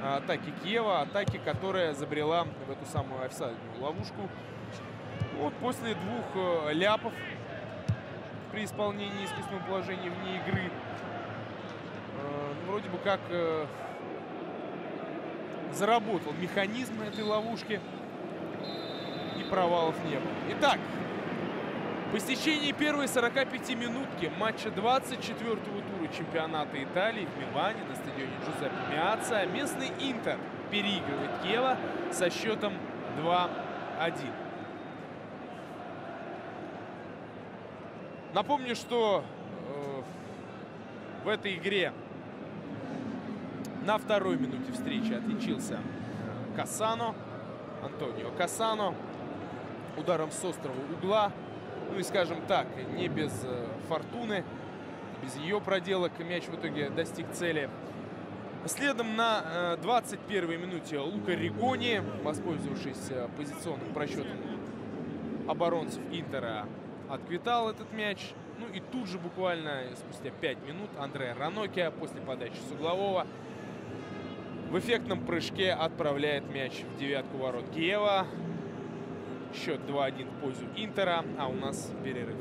атаки Киева. Атаки, которая забрела в эту самую офсайдную ловушку. Вот после двух ляпов при исполнении искусственного положения вне игры. Вроде бы как заработал механизм этой ловушки. И провалов не было. Итак, по истечении первой 45 минутки матча 24-го тура чемпионата Италии в Милане на стадионе Джузеппе Меацца местный Интер переигрывает Киева со счетом 2-1. Напомню, что в этой игре на второй минуте встречи отличился Кассано, Антонио Кассано, ударом с острого угла. Ну и, скажем так, не без фортуны, без ее проделок мяч в итоге достиг цели. Следом на 21-й минуте Лука Ригони, воспользовавшись позиционным просчетом оборонцев Интера, отквитал этот мяч. Ну и тут же буквально спустя 5 минут Андреа Ранокия после подачи с углового в эффектном прыжке отправляет мяч в девятку ворот Киева. Счет 2-1 в пользу Интера, а у нас перерыв.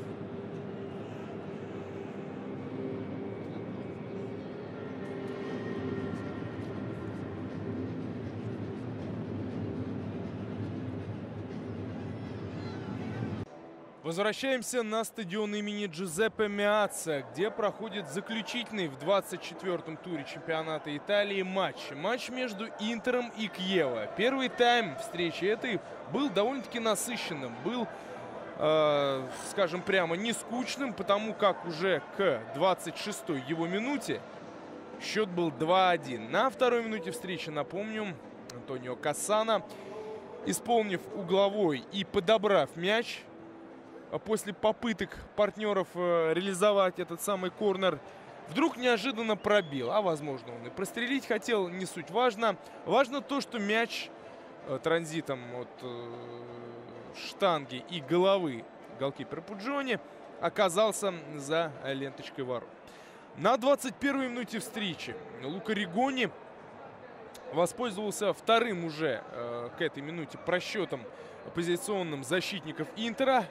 Возвращаемся на стадион имени Джузеппе Меацца, где проходит заключительный в 24-м туре чемпионата Италии матч. Матч между Интером и Киево. Первый тайм встречи этой был довольно-таки насыщенным. Был, скажем прямо, не скучным, потому как уже к 26-й его минуте счет был 2-1. На второй минуте встречи, напомню, Антонио Кассана, исполнив угловой и подобрав мяч, после попыток партнеров реализовать этот самый корнер, вдруг неожиданно пробил. А возможно, он и прострелить хотел, не суть важно. Важно то, что мяч транзитом от штанги и головы голкипера Пуджони оказался за ленточкой ворот. На 21-й минуте встречи Лука Ригони воспользовался вторым уже к этой минуте просчетом позиционным защитников Интера,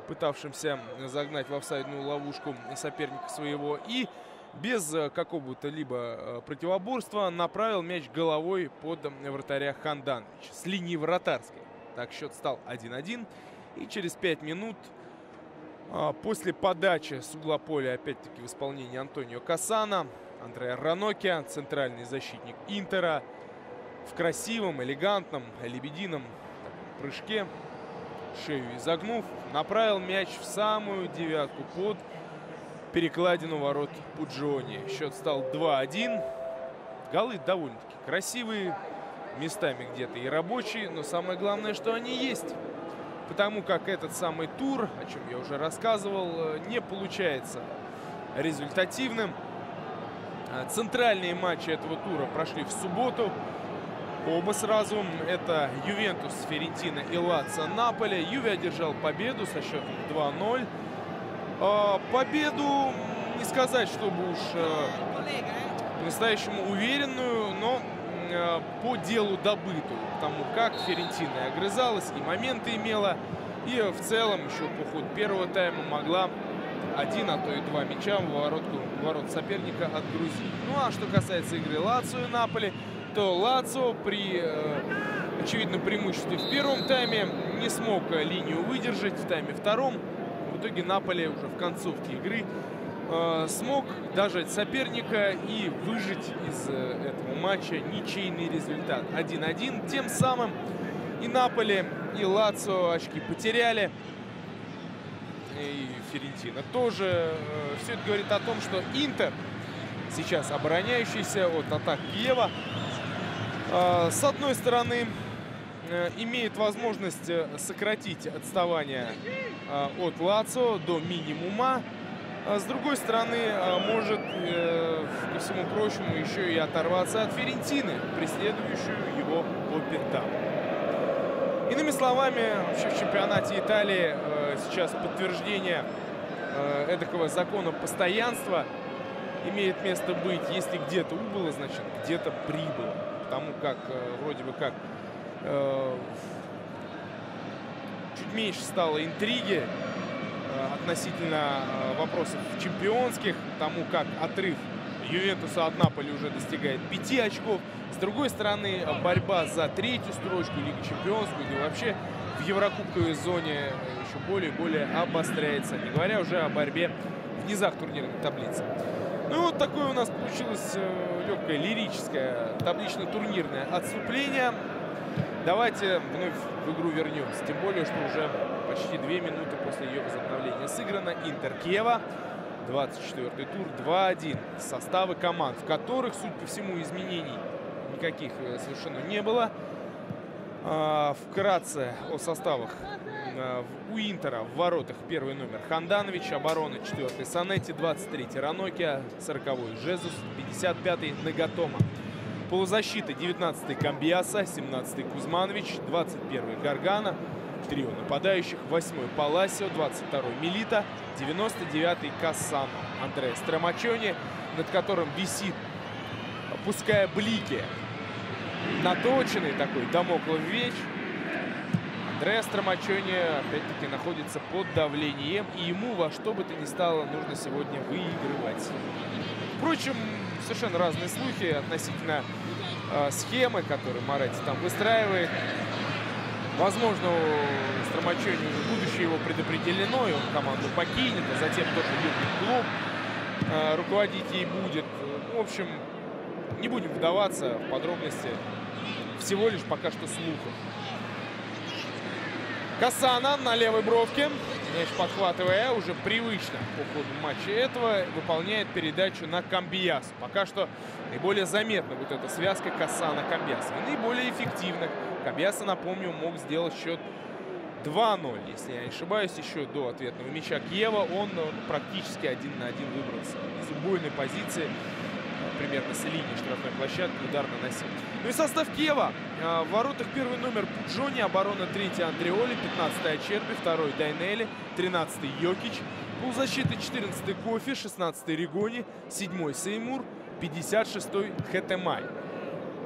пытавшимся загнать в офсайдную ловушку соперника своего, и без какого-то либо противоборства направил мяч головой под вратаря Хандановича с линии вратарской. Так счет стал 1-1. И через 5 минут после подачи с угла поля, опять-таки в исполнении Антонио Кассана, Андреа Ранокия, центральный защитник Интера, в красивом, элегантном, лебедином прыжке, шею изогнув, направил мяч в самую девятку под перекладину ворот Пуджони. Счет стал 2-1. Голы довольно-таки красивые, местами где-то и рабочие, но самое главное, что они есть. Потому как этот самый тур, о чем я уже рассказывал, не получается результативным. Центральные матчи этого тура прошли в субботу. Оба сразу. Это Ювентус, Фиорентина и Лацио, Наполе. Юве одержал победу со счетом 2-0. Победу, не сказать, чтобы уж по-настоящему уверенную, но по делу добытую. Потому как Фиорентина огрызалась, и моменты имела, и в целом еще по ходу первого тайма могла один, а то и два мяча в ворот соперника отгрузить. Ну а что касается игры Лацио и Наполи, то Лацио при очевидном преимуществе в первом тайме не смог линию выдержать в тайме втором. В итоге Наполи уже в концовке игры смог дожать соперника и выжать из этого матча ничейный результат 1-1. Тем самым и Наполи, и Лацио очки потеряли. И Фиорентина тоже. Все это говорит о том, что Интер, сейчас обороняющийся от атак Киева, с одной стороны имеет возможность сократить отставание от Лацио до минимума. С другой стороны, может, ко всему прочему, еще и оторваться от Фиорентины, преследующую его по пятам. Иными словами, вообще в чемпионате Италии сейчас подтверждение эдакого закона постоянства имеет место быть. Если где-то убыло, значит где-то прибыло. Потому как вроде бы как чуть меньше стало интриги относительно вопросов чемпионских, тому как отрыв Ювентуса от Наполи уже достигает 5 очков. С другой стороны, борьба за третью строчку Лиги Чемпионскую или вообще в еврокубковой зоне еще более и более обостряется, не говоря уже о борьбе в низах турнирной таблицы. Ну и вот такое у нас получилось легкое лирическое таблично-турнирное отступление. Давайте вновь в игру вернемся. Тем более, что уже почти 2 минуты после ее возобновления сыграно. Интер Киева, 24-й тур, 2-1. Составы команд, в которых, судя по всему, изменений никаких совершенно не было. Вкратце о составах. У Интера в воротах первый номер Ханданович, оборона 4-й Санетти, 23-й Ранокия, 40-й Жезус, 55-й Нагатома. Полузащита 19-й Камбиаса, 17-й Кузманович, 21-й Гаргана, трио нападающих, 8-й Паласио, 22-й Милита, 99-й Кассано. Андреа Страмачони, над которым висит, пуская блики, наточенный такой дамоклов меч. Андреа Страмачони опять-таки находится под давлением, и ему во что бы то ни стало нужно сегодня выигрывать. Впрочем, совершенно разные слухи относительно схемы, которую Моретти там выстраивает. Возможно, у Страмачони уже будущее его предопределено, и он команду покинет, а затем тоже клуб руководить ей будет. В общем, не будем вдаваться в подробности, всего лишь пока что слухов. Кассано на левой бровке, мяч подхватывая, уже привычно по ходу матча этого, выполняет передачу на Камбиасу. Пока что наиболее заметна вот эта связка Кассано-Камбиаса. И наиболее эффективно. Камбиаса, напомню, мог сделать счет 2-0, если я не ошибаюсь, еще до ответного мяча Киева. Он практически 1 на 1 выбрался из убойной позиции, примерно с линии штрафной площадки, удар наносил. Ну и состав Киева. В воротах первый номер Пуджони, оборона 3-й Андреоли, 15-й Ачерби, 2-й Дайнели, 13-й Йокич, полузащиты 14-й Кофи, 16-й Ригони, 7-й Сеймур, 56-й Хетемай.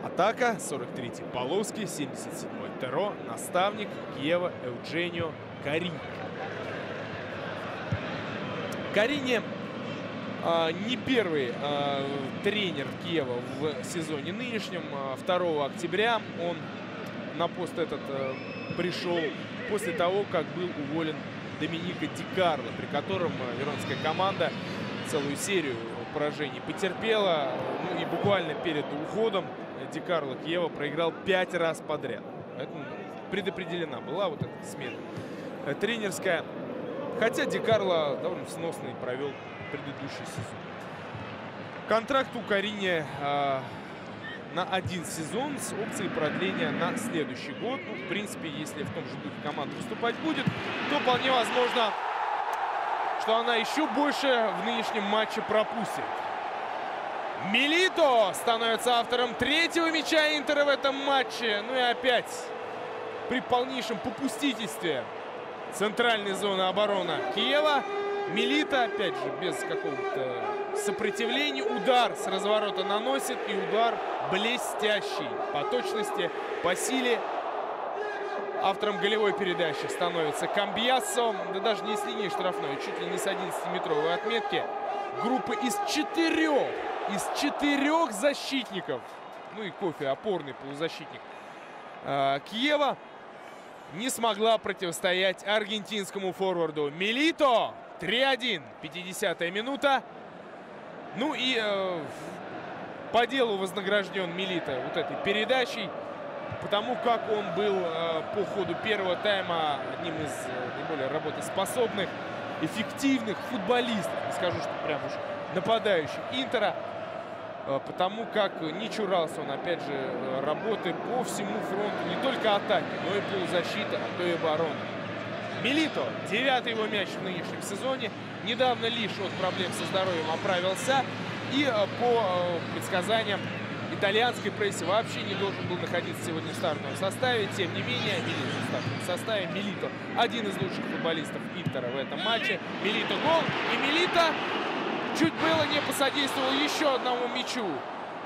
Атака 43-й Полоски, 77-й Теро, наставник Киева Эудженио Карини. Карини не первый тренер Киева в сезоне нынешнем. 2 октября он на пост этот пришел после того, как был уволен Доминика Ди Карло, при котором веронская команда целую серию поражений потерпела. Ну и буквально перед уходом Ди Карло Киева проиграл 5 раз подряд. Поэтому предопределена была вот эта смена тренерская. Хотя Ди Карло довольно сносный провел предыдущий сезон. Контракт у Карини на 1 сезон с опцией продления на следующий год. Ну, в принципе, если в том же духе команда выступать будет, то вполне возможно, что она еще больше в нынешнем матче пропустит. Милито становится автором 3-го мяча Интера в этом матче. Ну и опять при полнейшем попустительстве центральной зоны обороны Киева Милито, опять же, без какого-то сопротивления, удар с разворота наносит. И удар блестящий по точности, по силе. Автором голевой передачи становится Камбьяссо. Да даже не с линии штрафной, чуть ли не с 11-метровой отметки. Группы из 4 защитников. Ну и Кофе, опорный полузащитник Киева, не смогла противостоять аргентинскому форварду. Милито. 3-1. 50-я минута. Ну и по делу вознагражден Милито вот этой передачей. Потому как он был по ходу первого тайма одним из наиболее работоспособных, эффективных футболистов. Не скажу, что прям уж нападающих Интера. Потому как не чурался он, опять же, работы по всему фронту. Не только атаки, но и полузащиты, а то и обороны. Милито. 9-й его мяч в нынешнем сезоне. Недавно лишь от проблем со здоровьем оправился. И по предсказаниям итальянской прессе вообще не должен был находиться сегодня в стартовом составе. Тем не менее, Милито в стартовом составе. Милито один из лучших футболистов Интера в этом матче. Милито гол. И Милито чуть было не посодействовал еще одному мячу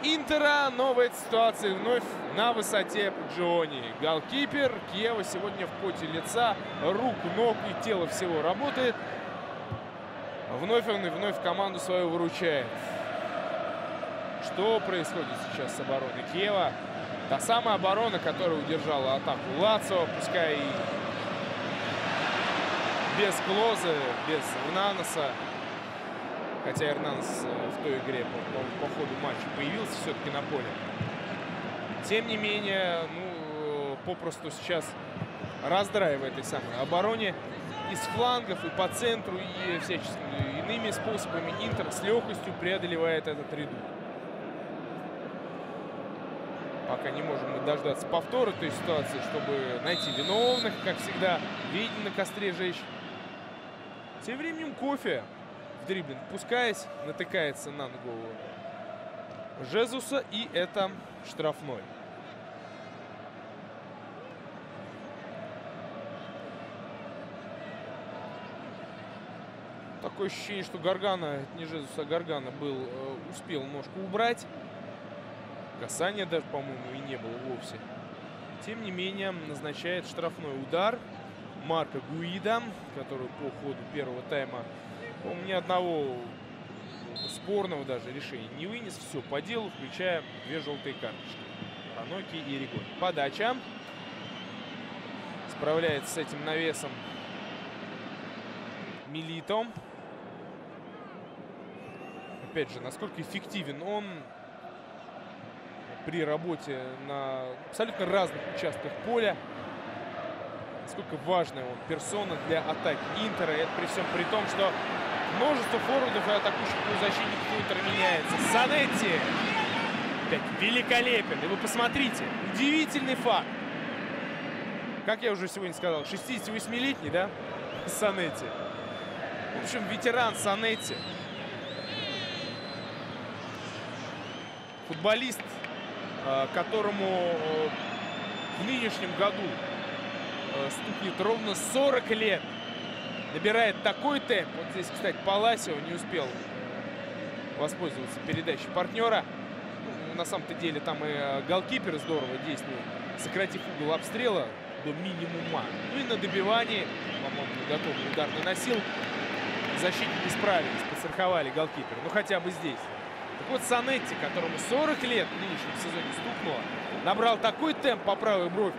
Интера, но в этой ситуации вновь на высоте Джиони. Голкипер Киева сегодня в поте лица, рук, ног и тела всего работает. Вновь он и вновь команду свою выручает. Что происходит сейчас с обороной Киева? Та самая оборона, которая удержала атаку Лацио, пускай и без Клозы, без Эрнанеса. Хотя Эрнанес в той игре по ходу матча появился все-таки на поле. Тем не менее, ну, попросту сейчас раздрай в этой самой обороне. Из флангов и по центру, и всяческими иными способами Интер с легкостью преодолевает этот редут. Пока не можем мы дождаться повтора той ситуации, чтобы найти виновных, как всегда, видеть на костре жечь. Тем временем Кофе в дриблинг пускаясь, натыкается на ногу Жезуса, и это штрафной. Такое ощущение, что Гаргана, не Жезуса, а Гаргана успел ножку убрать. Касания даже, по-моему, и не было вовсе. Тем не менее, назначает штрафной удар Марко Гуида, который по ходу первого тайма, по-моему, ни одного спорного даже решения не вынес. Все по делу, включая 2 желтые карточки. Раноки и Ригон. Подача. Справляется с этим навесом Милито. Опять же, насколько эффективен он при работе на абсолютно разных участках поля. Насколько важная он персона для атаки Интера. Это при всем при том, что множество форвардов и атакующих полузащитников у Интера меняется. Санетти опять великолепен. И вы посмотрите, удивительный факт. Как я уже сегодня сказал, 68-летний, да, Санетти. В общем, ветеран Санетти. Футболист, которому в нынешнем году стукнет ровно 40 лет. Набирает такой темп. Вот здесь, кстати, Паласио не успел воспользоваться передачей партнера. На самом-то деле там и голкипер здорово действует, сократив угол обстрела до минимума. Ну и на добивании, по-моему, готовый удар наносил. Защитники справились, подстраховали голкипера. Ну хотя бы здесь. Так вот, Санетти, которому 40 лет в нынешнем сезоне стукнуло, набрал такой темп по правой бровке.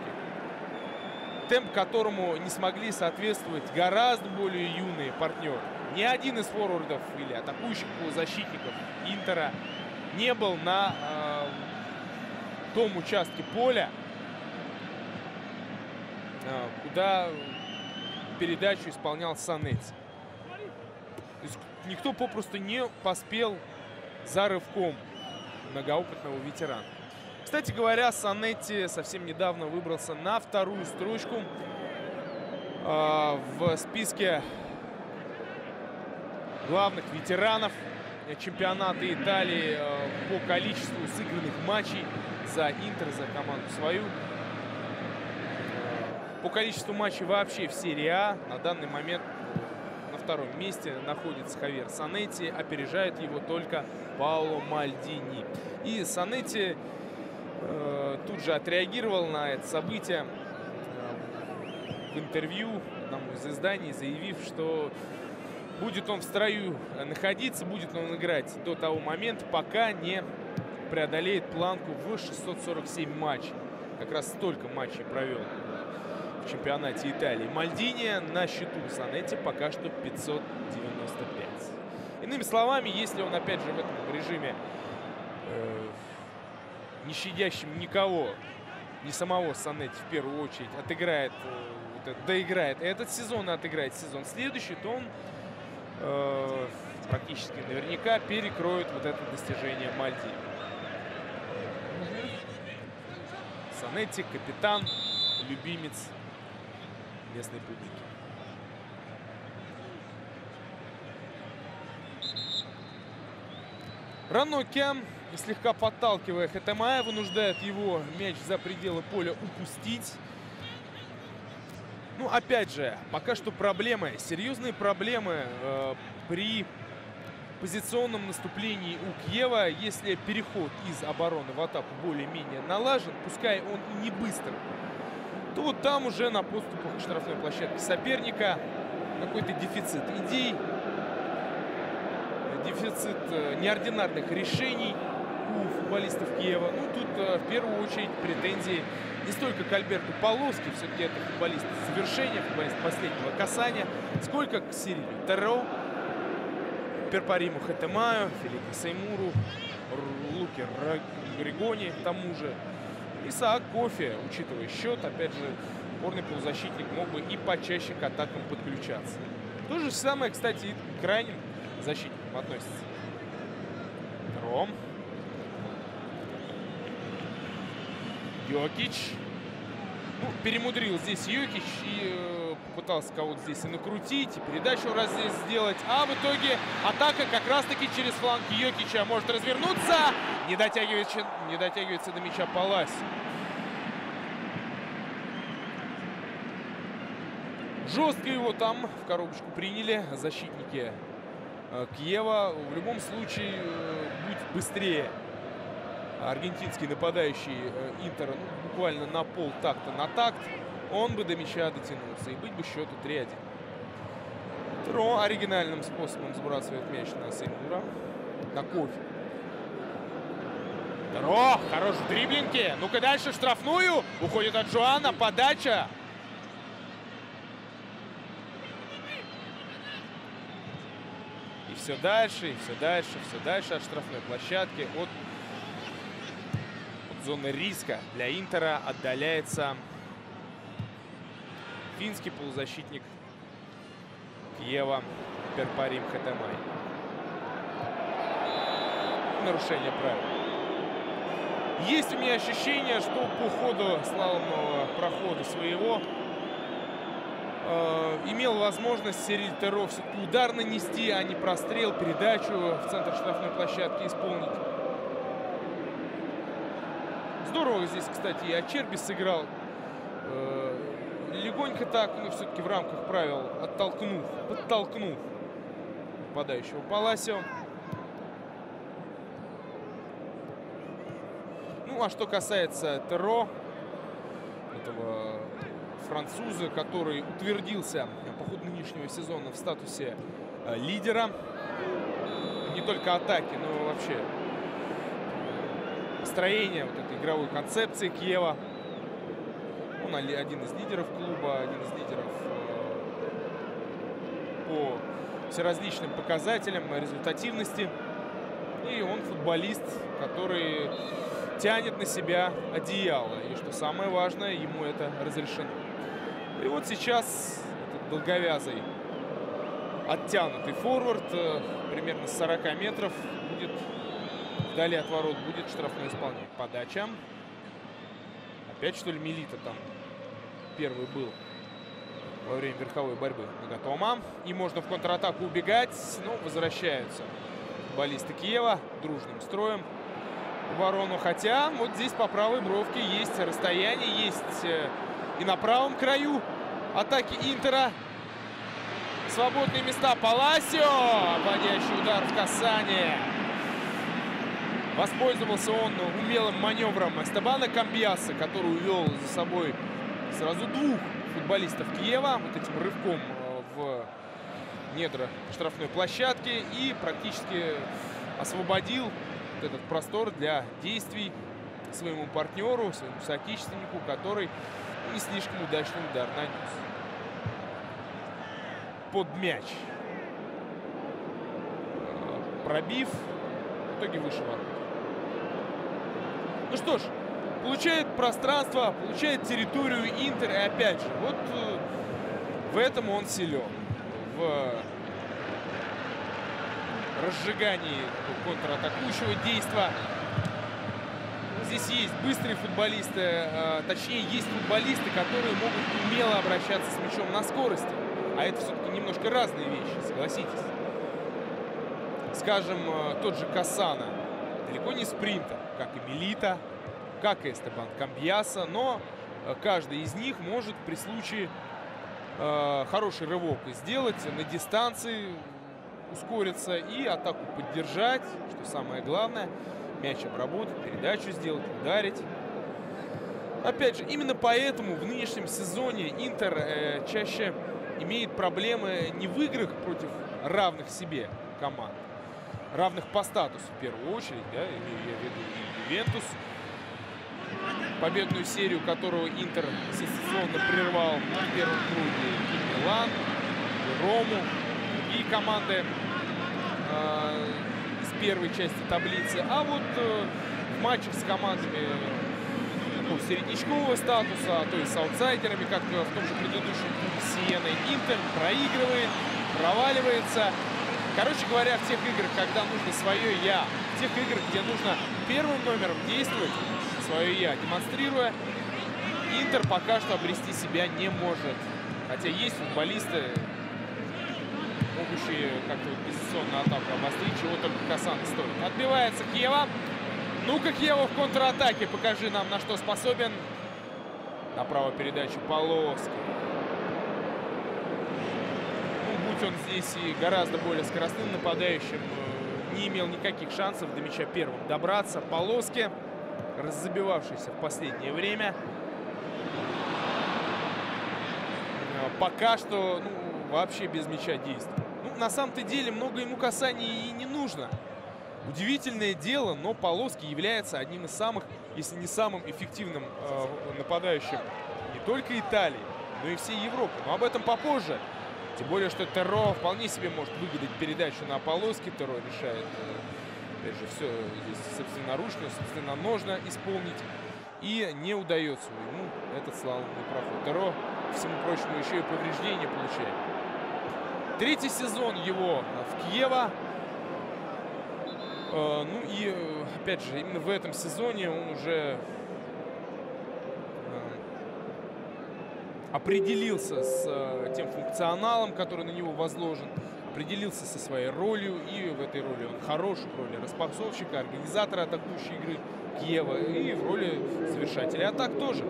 Темп, которому не смогли соответствовать гораздо более юные партнеры. Ни один из форвардов или атакующих полузащитников Интера не был на том участке поля, куда передачу исполнял Санетти. То есть никто попросту не поспел за рывком многоопытного ветерана. Кстати говоря, Санетти совсем недавно выбрался на вторую строчку в списке главных ветеранов чемпионата Италии по количеству сыгранных матчей за Интер, за команду свою. По количеству матчей вообще в серии А на данный момент на втором месте находится Хавьер Санетти, опережает его только Паоло Мальдини. И Санетти тут же отреагировал на это событие в интервью одному из изданий, заявив, что будет он в строю находиться, будет он играть до того момента, пока не преодолеет планку в 647 матчей. Как раз столько матчей провел в чемпионате Италии Мальдини. На счету Санетти пока что 595. Иными словами, если он опять же в этом режиме не щадящим никого, не самого Санетти в первую очередь, отыграет, доиграет этот сезон и отыграет сезон следующий, то он практически наверняка перекроет вот это достижение Мальдини. Санетти — капитан, любимец местной публики. Ранокки, слегка подталкивая Хетемая, вынуждает его мяч за пределы поля упустить. Ну, опять же, пока что проблемы, серьезные проблемы при позиционном наступлении у Киева. Если переход из обороны в атаку более-менее налажен, пускай он и не быстр, то вот там уже на подступах к штрафной площадке соперника какой-то дефицит идей, дефицит неординарных решений у футболистов Киева. Ну, тут в первую очередь претензии не столько к Альберту Полоски, все-таки это футболист завершения, футболист последнего касания, сколько к Сирилю Теро, Перпариму Хетемаю, Филиппу Сеймуру, Луке Григони, к тому же Исаак Кофе, учитывая счет, опять же, опорный полузащитник мог бы и почаще к атакам подключаться. То же самое, кстати, и к крайним защитникам относится. Ром. Йокич. Ну, перемудрил здесь Йокич и попытался кого-то здесь и накрутить, и передачу раз здесь сделать. А в итоге атака как раз-таки через фланг Йокича может развернуться. Не дотягивается до мяча Паласио. Жестко его там в коробочку приняли защитники Киева. В любом случае, будь быстрее аргентинский нападающий Интера, ну, буквально на полтакта на такт, он бы до мяча дотянулся. И быть бы счету 3-1. Теро оригинальным способом сбрасывает мяч на Сеймура. На Кофе. Теро, хорош в дриблинге. Ну-ка дальше в штрафную. Уходит от Жуана. Подача. И все дальше, и все дальше, все дальше от штрафной площадки. От зоны риска для Интера отдаляется финский полузащитник Киева Перпарим Хетемай. Нарушение правил. Есть у меня ощущение, что по ходу слаломного прохода своего имел возможность Сириль Теро все-таки удар нанести, а не прострел, передачу в центр штрафной площадки исполнить. Здорово здесь, кстати, и Ачерби сыграл. Легонько так, но все-таки в рамках правил подтолкнув нападающего Паласио. Ну, а что касается Теро, этого француза, который утвердился по ходу нынешнего сезона в статусе лидера не только атаки, но и вообще построения вот этой игровой концепции Киева. Он один из лидеров клуба, один из лидеров по всеразличным показателям результативности. И он футболист, который тянет на себя одеяло. И что самое важное, ему это разрешено. И вот сейчас этот долговязый, оттянутый форвард примерно с 40 метров будет вдали от ворот будет штрафное исполнение. Подача. Опять, что ли, Милита там первый был во время верховой борьбы. Нагатома. И можно в контратаку убегать, но возвращаются футболисты Киева дружным строем в оборону. Хотя вот здесь по правой бровке есть расстояние, есть и на правом краю атаки Интера свободные места. Паласио, обводящий удар в касание. Воспользовался он умелым маневром Эстебана Камбьяса, который увел за собой сразу двух футболистов Киева вот этим рывком в недра штрафной площадки и практически освободил вот этот простор для действий своему партнеру, своему соотечественнику, который не слишком удачный удар нанес под мяч, пробив в итоге выше ворот. Ну что ж, получает пространство, получает территорию Интер. И опять же, вот в этом он силен. В разжигании контратакующего действия. Здесь есть быстрые футболисты, точнее, есть футболисты, которые могут умело обращаться с мячом на скорости. А это все-таки немножко разные вещи, согласитесь. Скажем, тот же Кассана. Далеко не спринтер, как и Милита, как и Эстебан Камбьяса. Но каждый из них может при случае хороший рывок сделать на дистанции, ускориться и атаку поддержать, что самое главное. Мяч обработать, передачу сделать, ударить. Опять же, именно поэтому в нынешнем сезоне Интер чаще имеет проблемы не в играх против равных себе команд, равных по статусу в первую очередь, да, имею я в виду и Ювентус, победную серию которого Интер сенсационно прервал в первом круге, и Милан, и Рому, другие команды из первой части таблицы. А вот в матчах с командами среднячкового статуса, а то и с аутсайдерами, как в том же предыдущем клубе Сиеной, Интер проигрывает, проваливается. Короче говоря, в тех играх, когда нужно свое «я», в тех играх, где нужно первым номером действовать, свое «я» демонстрируя, Интер пока что обрести себя не может. Хотя есть футболисты, могущие как-то позиционную атаку обострить, чего только Кассана стоит. Отбивается Киева. Ну-ка, Киева в контратаке. Покажи нам, на что способен. Направо передачу Полоски. Ну, будь он здесь и гораздо более скоростным нападающим, не имел никаких шансов до мяча первым добраться. Полоски, раззабивавшийся в последнее время. Пока что вообще без мяча действует. Ну, на самом-то деле много ему касаний и не нужно. Удивительное дело, но Полоски является одним из самых, если не самым эффективным нападающим не только Италии, но и всей Европы. Но об этом попозже. Тем более, что Терро вполне себе может выгадать передачу на Полоски. Терро решает, опять же, все здесь собственноручно, собственноножно исполнить. И не удается ему этот славный проход. Терро, ко всему прочему, еще и повреждения получает. Третий сезон его в Киево. Ну и, опять же, именно в этом сезоне он уже определился с тем функционалом, который на него возложен, определился со своей ролью, и в этой роли он хорош, в роли распасовщика, организатора атакующей игры Киева, и в роли завершателя атак тоже.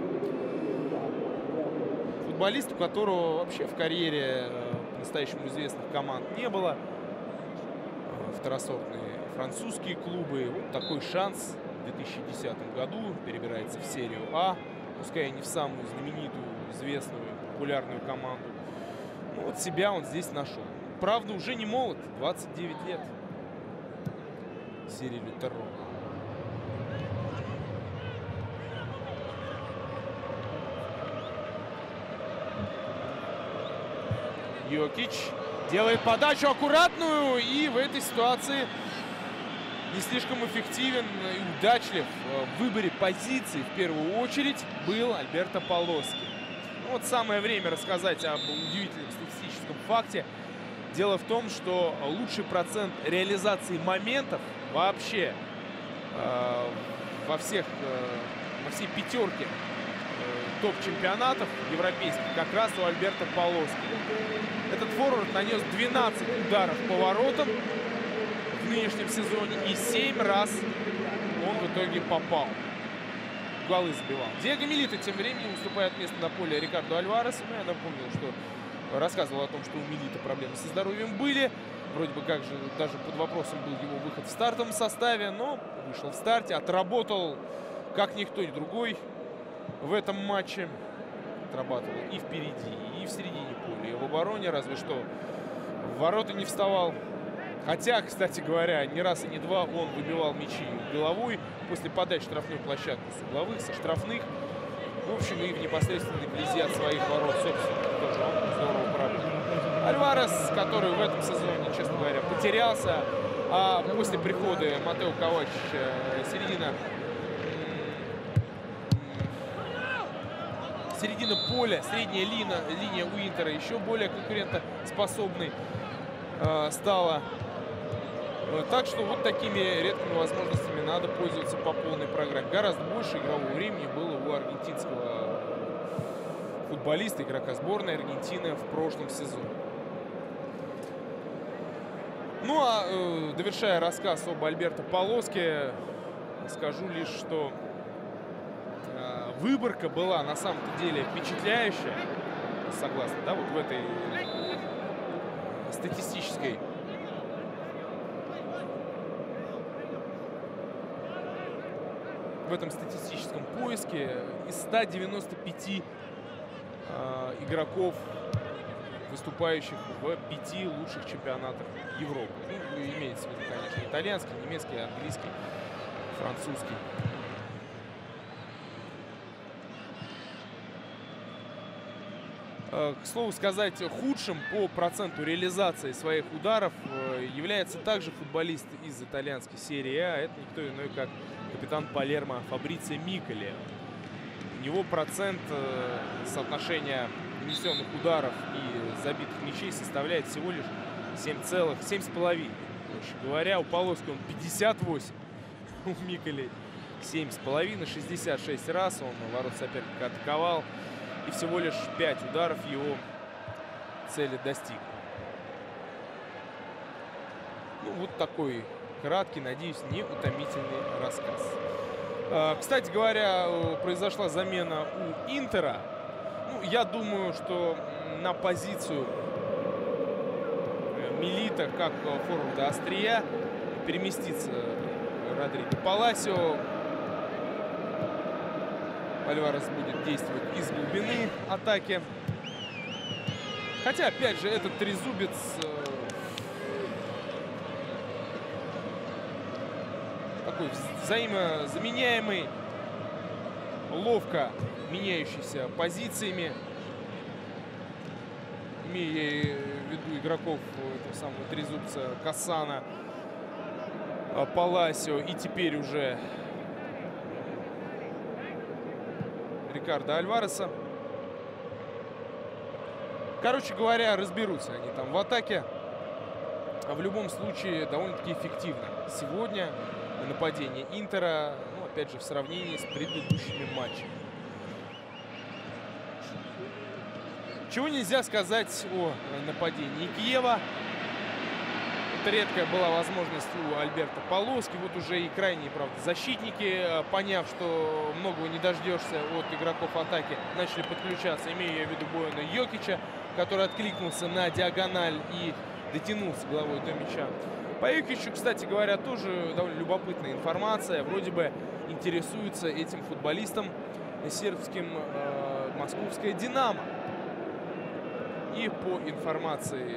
Футболист, у которого вообще в карьере по-настоящему известных команд не было. Второсортные французские клубы. Вот такой шанс в 2010 году. Перебирается в серию А. Пускай и не в самую знаменитую, известную, популярную команду. Ну, вот себя он здесь нашел. Правда, уже не молод. 29 лет. Сирилю Терро. Йокич делает подачу аккуратную, и в этой ситуации не слишком эффективен и удачлив в выборе позиций в первую очередь был Альберто Полоски. Ну, вот самое время рассказать об удивительном статистическом факте. Дело в том, что лучший процент реализации моментов вообще во всей пятерке топ-чемпионатов европейских как раз у Альберто Полоски. Этот форвард нанес 12 ударов по воротам в нынешнем сезоне, и 7 раз он в итоге попал. Голы забивал. Диего Милито тем временем уступает место на поле Рикардо Альваресу. Я напомнил, что рассказывал о том, что у Милито проблемы со здоровьем были. Вроде бы как же даже под вопросом был его выход в стартовом составе, но вышел в старте, отработал как никто другой в этом матче. Отрабатывал и впереди, и в середине поля, и в обороне, разве что в ворота не вставал. Хотя, кстати говоря, не раз и не два он выбивал мячи головой после подач в штрафную площадку с угловых, со штрафных. В общем, и в непосредственной близи от своих ворот, собственно, тоже он здорово поработал. Альварес, который в этом сезоне, честно говоря, потерялся, а после прихода Матео Ковачича середина поля, средняя линия у Интера еще более конкурентоспособной стала. Так что вот такими редкими возможностями надо пользоваться по полной программе. Гораздо больше игрового времени было у аргентинского футболиста, игрока сборной Аргентины в прошлом сезоне. Ну а довершая рассказ об Альберто Полоске, скажу лишь, что выборка была на самом-то деле впечатляющая, согласно, да, вот в этой статистической статистическом поиске. Из 195 игроков, выступающих в 5 лучших чемпионатах Европы. Ну, имеется в виду, конечно, итальянский, немецкий, английский, французский. К слову сказать, худшим по проценту реализации своих ударов является также футболист из итальянской серии А. Это никто иной, как капитан Палермо Фабрицио Микколе. У него процент соотношения нанесенных ударов и забитых мячей составляет всего лишь 7,5. Проще говоря, у Полоски он 58, у Микколе 7,5, 66 раз он ворот соперника атаковал. И всего лишь 5 ударов его цели достиг. Ну, вот такой краткий, надеюсь, неутомительный рассказ. Кстати говоря, произошла замена у Интера. Ну, я думаю, что на позицию Милито, как форварда острия, переместится Родриго Паласио. Альварес будет действовать из глубины атаки. Хотя, опять же, этот трезубец такой взаимозаменяемый, ловко меняющийся позициями, имея в виду игроков этого самого трезубца Кассана, Паласио и теперь уже Рикардо Альвареса. Короче говоря, разберутся они там в атаке. А в любом случае, довольно-таки эффективно сегодня нападение Интера, ну, опять же, в сравнении с предыдущими матчами. Чего нельзя сказать о нападении Киева. Это редкая была возможность у Альберто Полоски. Вот уже и крайние, правда, защитники, поняв, что многого не дождешься от игроков атаки, начали подключаться, имея в виду Бояна Йокича, который откликнулся на диагональ и дотянулся головой до мяча. По Йокичу, кстати говоря, тоже довольно любопытная информация. Вроде бы интересуется этим футболистом сербским московская «Динамо». И по информации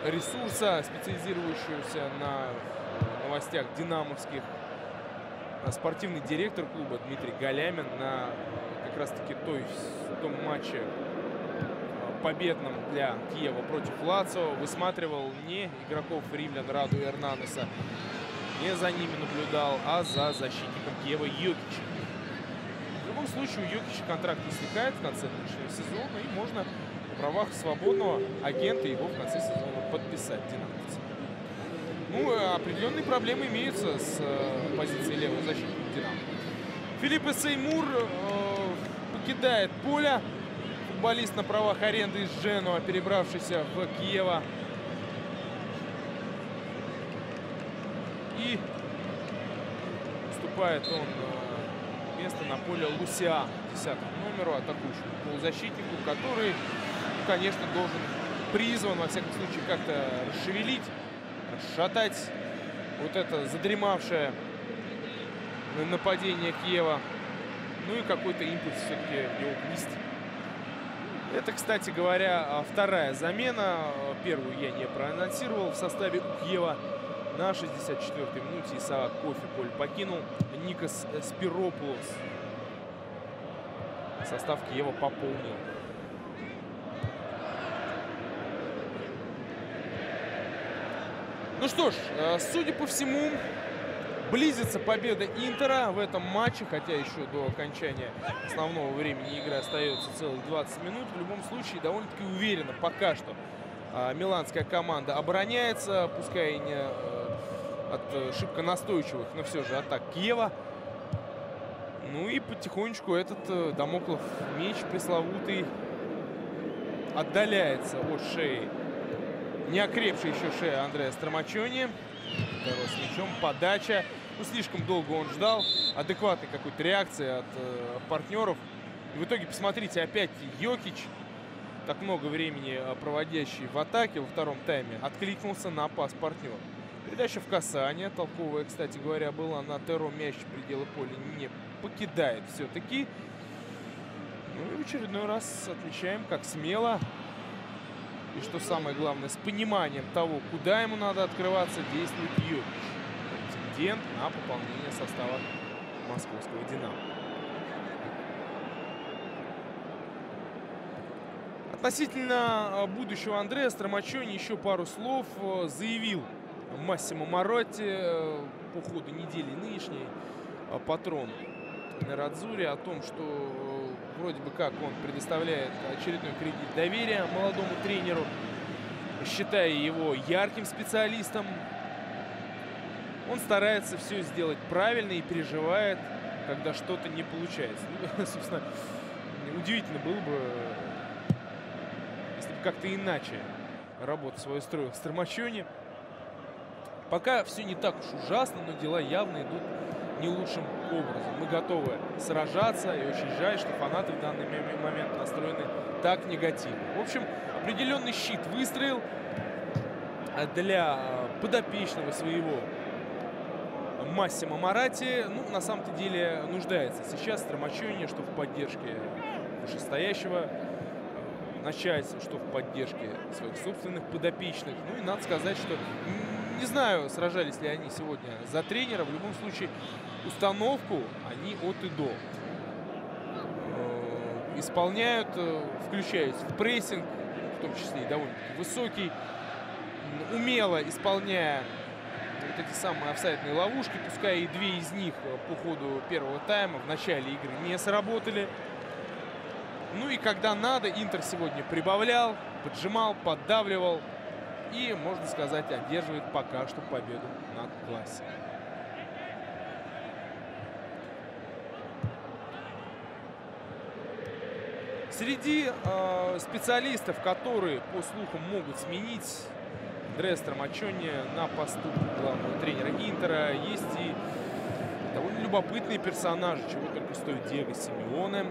ресурса, специализирующегося на новостях динамовских, спортивный директор клуба Дмитрий Галямин на как раз-таки том матче победном для Киева против Лацио высматривал не игроков римлян Раду Эрнанеса, не за ними наблюдал, а за защитником Киева Йокича. В любом случае, у Йокича контракт истекает в конце нынешнего сезона, и можно в правах свободного агента его в конце сезона подписать динамовцам. Ну, определенные проблемы имеются с позиции левого защитника «Динамо». Филиппе Сеймур покидает поле. Футболист на правах аренды из Дженуа, перебравшийся в Киево. И вступает он место на поле Лусиа, 10-му номеру, атакующему полузащитнику, который, конечно, должен призван, во всяком случае, как-то расшевелить, расшатать вот это задремавшее нападение Киева. Ну и какой-то импульс все-таки его внести. Это, кстати говоря, вторая замена. Первую я не проанонсировал. В составе у Киева на 64-й минуте Исаак Кофи поле покинул. Никос Спиропулос состав Киева пополнил. Ну что ж, судя по всему, близится победа Интера в этом матче, хотя еще до окончания основного времени игры остается целых 20 минут. В любом случае, довольно-таки уверенно пока что миланская команда обороняется, пускай и не от шибко настойчивых, но все же атак Киева. Ну и потихонечку этот дамоклов меч пресловутый отдаляется от шеи. Не окрепшая еще шея Андреа Страмачони. Удар с мячом, подача. Ну, слишком долго он ждал адекватной какой-то реакции от партнеров. И в итоге, посмотрите, опять Йокич, так много времени проводящий в атаке во втором тайме, откликнулся на пас партнера. Передача в касание. Толковая, кстати говоря, была на Теро. Мяч пределы поля не покидает все-таки. Ну и в очередной раз отмечаем, как смело и, что самое главное, с пониманием того, куда ему надо открываться, действует Йокич. Претендент на пополнение состава московского «Динамо». Относительно будущего Андреа Страмачони еще пару слов заявил Массимо Маротти по ходу недели нынешней, патрон Нерадзури, о том, что вроде бы как он предоставляет очередной кредит доверия молодому тренеру, считая его ярким специалистом. Он старается все сделать правильно и переживает, когда что-то не получается. Ну, собственно, удивительно было бы, если бы как-то иначе работу свою строил Страмачони. Пока все не так уж ужасно, но дела явно идут не лучшим образом. Мы готовы сражаться, и очень жаль, что фанаты в данный момент настроены так негативно. В общем, определенный щит выстроил для подопечного своего Массимо Моратти. Ну, на самом-то деле, нуждается сейчас Страмачони, что в поддержке вышестоящего начальства, что в поддержке своих собственных подопечных. Ну и надо сказать, что не знаю, сражались ли они сегодня за тренера. В любом случае, установку они от и до исполняют, включаясь в прессинг, в том числе и довольно-таки высокий, умело исполняя вот эти самые офсайдные ловушки, пускай и две из них по ходу первого тайма в начале игры не сработали. Ну и когда надо, Интер сегодня прибавлял, поджимал, поддавливал и, можно сказать, одерживает пока что победу над классом. Среди специалистов, которые, по слухам, могут сменить Андреа Страмачони на посту главного тренера Интера, есть и довольно любопытные персонажи, чего только стоит Диего Симеоне,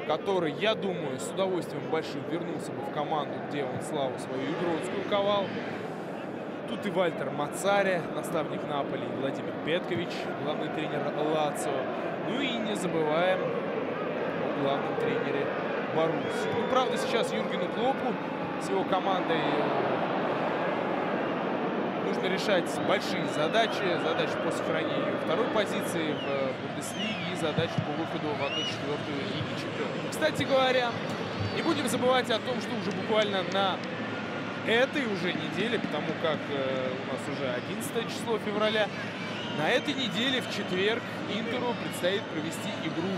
который, я думаю, с удовольствием большим вернулся бы в команду, где он славу свою игротскую ковал. Тут и Вальтер Мацари, наставник Наполи, и Владимир Петкович, главный тренер Лацио. Ну и не забываем о главном тренере Боруссии. Ну, правда, сейчас Юргену Клопу с его командой нужно решать большие задачи. Задачи по сохранению второй позиции в Бундеслиге и задачи по выходу в 1/4 Лиги Чемпионов. Кстати говоря, не будем забывать о том, что уже буквально на этой уже неделе, потому как у нас уже 11 число февраля, на этой неделе в четверг Интеру предстоит провести игру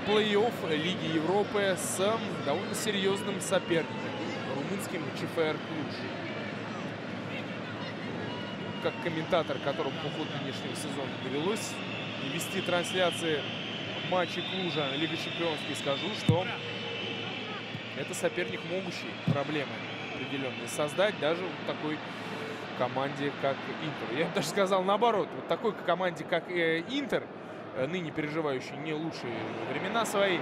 плей-офф Лиги Европы с довольно серьезным соперником — украинским ЧФР Клуж. Как комментатор, которому по ходу нынешнего сезона довелось вести трансляции матчей Клужа Лиги Чемпионской, скажу, что это соперник, могущий проблемы определенные создать даже вот такой команде, как Интер. Я бы даже сказал наоборот. Вот такой команде, как Интер, ныне переживающий не лучшие времена свои,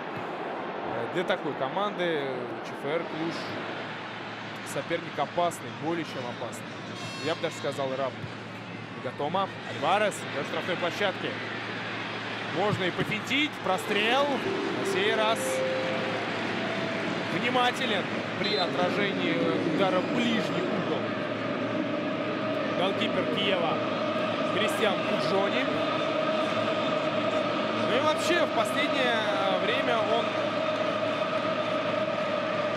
для такой команды ЧФР Клуж соперник опасный, более чем опасный. Я бы даже сказал равный. Готома. Альварес на штрафной площадке. Можно и пофинтить. Прострел. На сей раз внимателен при отражении удара в ближний угол. Голкипер Киева Кристиан Пуджони. Ну и вообще в последнее время он...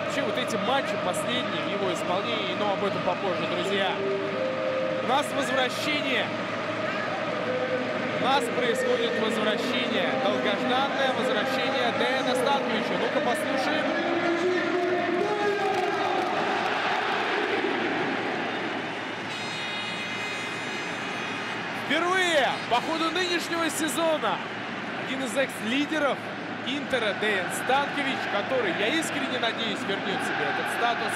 Вообще вот эти матчи последние в его исполнении, но об этом попозже, друзья. У нас возвращение. У нас происходит возвращение. Долгожданное возвращение Дэяна Станковича. Ну-ка послушаем. Впервые по ходу нынешнего сезона один из экс-лидеров Интера Дэян Станкович, который, я искренне надеюсь, вернет себе этот статус,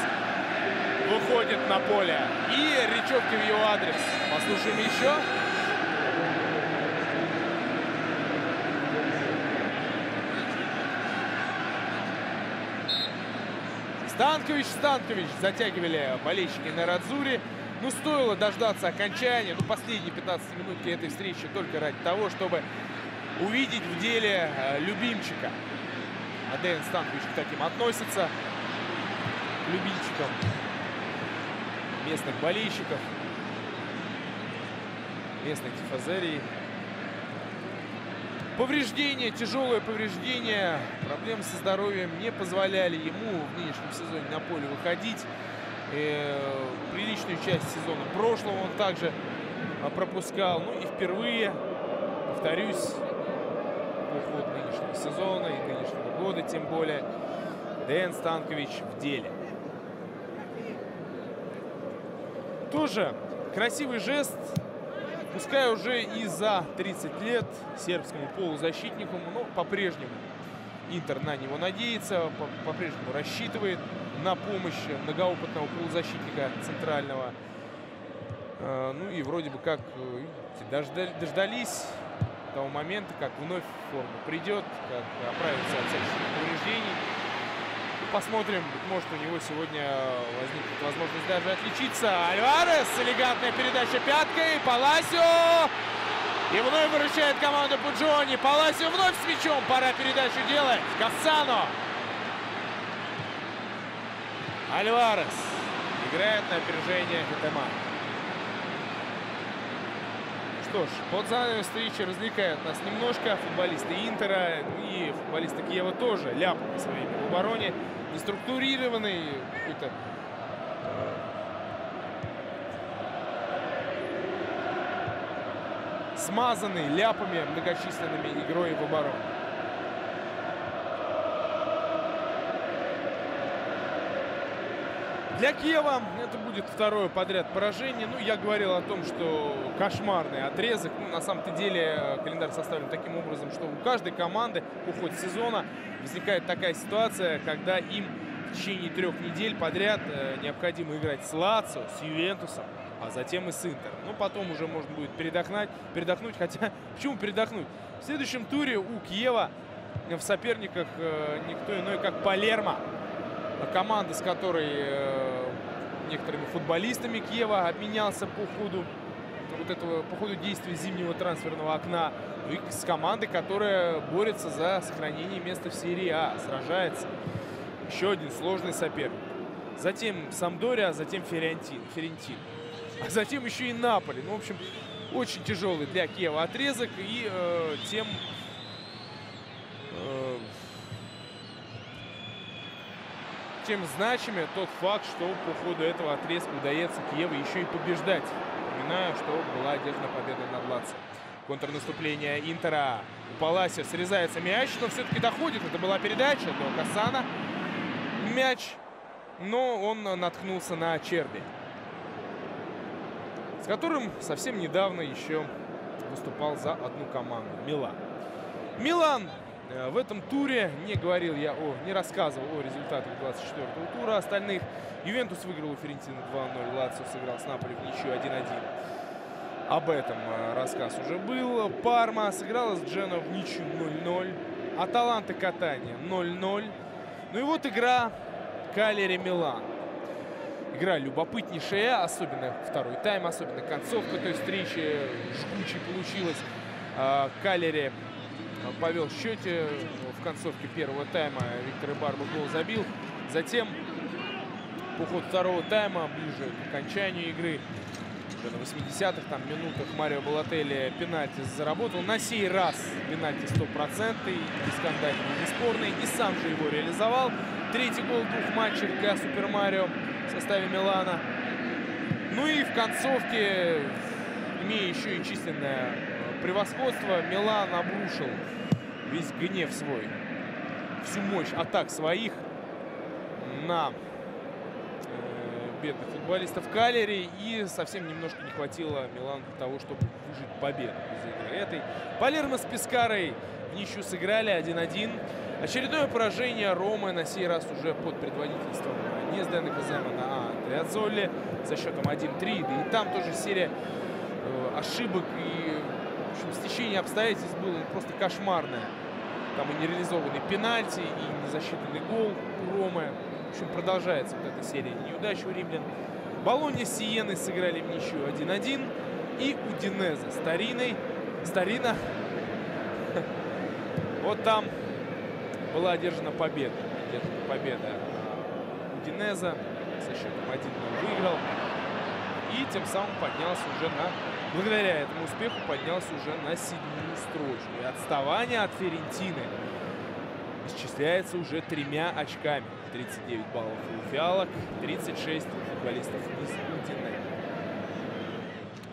выходит на поле. И речевки в его адрес. Послушаем еще. Станкович, затягивали болельщики на Радзуре. Ну, стоило дождаться окончания, ну, последние 15 минутки этой встречи только ради того, чтобы увидеть в деле любимчика. А Дэян Станкович к таким относится. К любимчикам местных болельщиков, местной тифозерии. Повреждения, тяжелое повреждение, проблемы со здоровьем не позволяли ему в нынешнем сезоне на поле выходить. Приличную часть сезона прошлого он также пропускал. Ну и впервые, повторюсь, по ходу нынешнего сезона и нынешнего года, тем более, Дэян Станкович в деле. Тоже красивый жест, пускай уже и за 30 лет сербскому полузащитнику, но по-прежнему Интер на него надеется, по-прежнему рассчитывает на помощь многоопытного полузащитника центрального. Ну и вроде бы как дождались того момента, как вновь форма придет, как оправится от всяких повреждений. Посмотрим, может, у него сегодня возникнет возможность даже отличиться. Альварес, элегантная передача пяткой, Паласио. И вновь выручает команду Пуджони. Паласио вновь с мячом, пора передачу делать. Кассано. Альварес играет на опережение Хатема. Что ж, под занавес встречи развлекают нас немножко футболисты Интера и футболисты Киева тоже ляпами своими в обороне. Неструктурированный, какой-то смазанный ляпами многочисленными игрой в обороне. Для Киева это будет второе подряд поражение. Ну, я говорил о том, что кошмарный отрезок. Ну, на самом-то деле календарь составлен таким образом, что у каждой команды по ходу сезона возникает такая ситуация, когда им в течение 3 недель подряд необходимо играть с Лацио, с Ювентусом, а затем и с Интером. Ну, потом уже можно будет передохнуть. Хотя, почему передохнуть? В следующем туре у Киева в соперниках никто иной, как Палермо. Команда, с которой некоторыми футболистами Киева обменялся по ходу действия зимнего трансферного окна. И с командой, которая борется за сохранение места в серии А, сражается. Еще один сложный соперник. Затем Самдория, а затем Ферентин. А затем еще и Наполи. Ну, в общем, очень тяжелый для Киева отрезок. И тем значимее тот факт, что по ходу этого отрезка удается Киеву еще и побеждать. Напоминаю, что была одержана победа над Лацио. Контрнаступление Интера. У Паласио срезается мяч, но все-таки доходит. Это была передача до Кассано. Мяч но он наткнулся на Черби, с которым совсем недавно еще выступал за одну команду — Милан. Милан в этом туре, не рассказывал о результатах 24-го тура остальных. Ювентус выиграл у Фиорентины 2-0, Лацио сыграл с Наполи в ничью 1-1. Об этом рассказ уже был. Парма сыграла с Дженоа в ничью 0-0. Аталанта Катания 0-0. Ну и вот игра Калери-Милан. Игра любопытнейшая, особенно второй тайм, особенно концовка той встречи жгучей получилась. Калери повел в счете в концовке первого тайма. Виктор Ибарба гол забил. Затем по ходу второго тайма, ближе к окончанию игры, уже на 80-х минутах, Марио Балотелли пенальти заработал. На сей раз пенальти 100%, бесконтактный, бесспорный, и сам же его реализовал. Третий гол в двух матчах для Супер Марио в составе Милана. Ну и в концовке, имея еще и численное превосходство, Милан обрушил весь гнев свой, всю мощь атак своих на бедных футболистов Калери, и совсем немножко не хватило Милану для того, чтобы выжить победу из игры этой. Палермо с Пескарой в ничью сыграли 1-1. Очередное поражение Ромы, на сей раз уже под предводительством не Здена Каземана, а Андреа со счетом 1-3. Да и там тоже серия ошибок и, в общем, стечение обстоятельств было просто кошмарное. Там и нереализованный пенальти, и незасчитанный гол у Ромы. В общем, продолжается вот эта серия неудач у римлян. Болонья с Сиеной сыграли в ничью 1-1. И Удинезе с Ториной. Вот там была одержана победа. Удинезе со счетом 1-0 выиграл. И тем самым поднялся уже благодаря этому успеху поднялся уже на 7-ю строчку. И отставание от Фиорентины исчисляется уже 3 очками. 39 баллов у фиалок, 36 футболистов из Удинезе.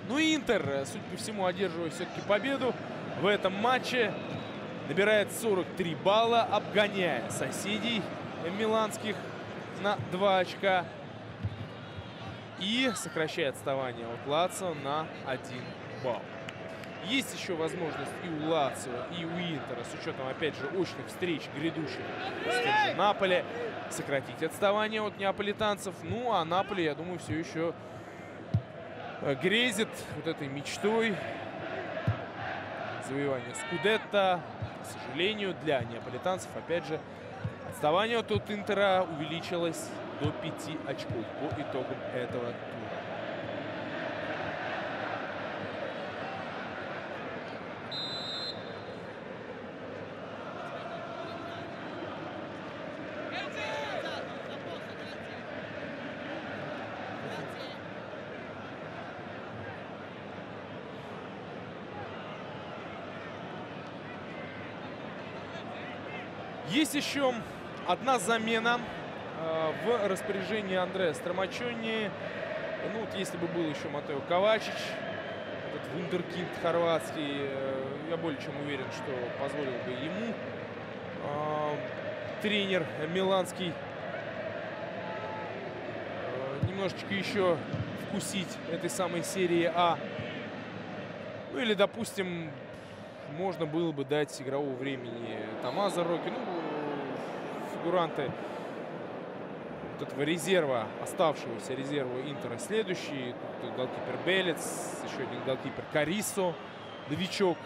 Ну и Интер, судя по всему, одерживает все-таки победу в этом матче. Набирает 43 балла, обгоняя соседей миланских на 2 очка. И сокращает отставание от Лацио на 1 балл. Есть еще возможность и у Лацио, и у Интера, с учетом, опять же, очных встреч грядущих с тем же Наполи, сократить отставание от неаполитанцев. Ну, а Наполи, я думаю, все еще грезит вот этой мечтой завоевания Скудетто. К сожалению, для неаполитанцев, опять же, отставание от Интера увеличилось до 5 очков по итогам этого тура. Есть еще одна замена в распоряжении Андреа Страмачони. Ну, вот если бы был еще Матео Ковачич, этот вундеркинд хорватский, я более чем уверен, что позволил бы ему тренер миланский немножечко еще вкусить этой самой серии А. Ну, или, допустим, можно было бы дать игрового времени Томмазо Рокки. Ну, фигуранты вот этого резерва, оставшегося резерва Интера следующий. Тут голкипер Белец, еще один голкипер Карисо, новичок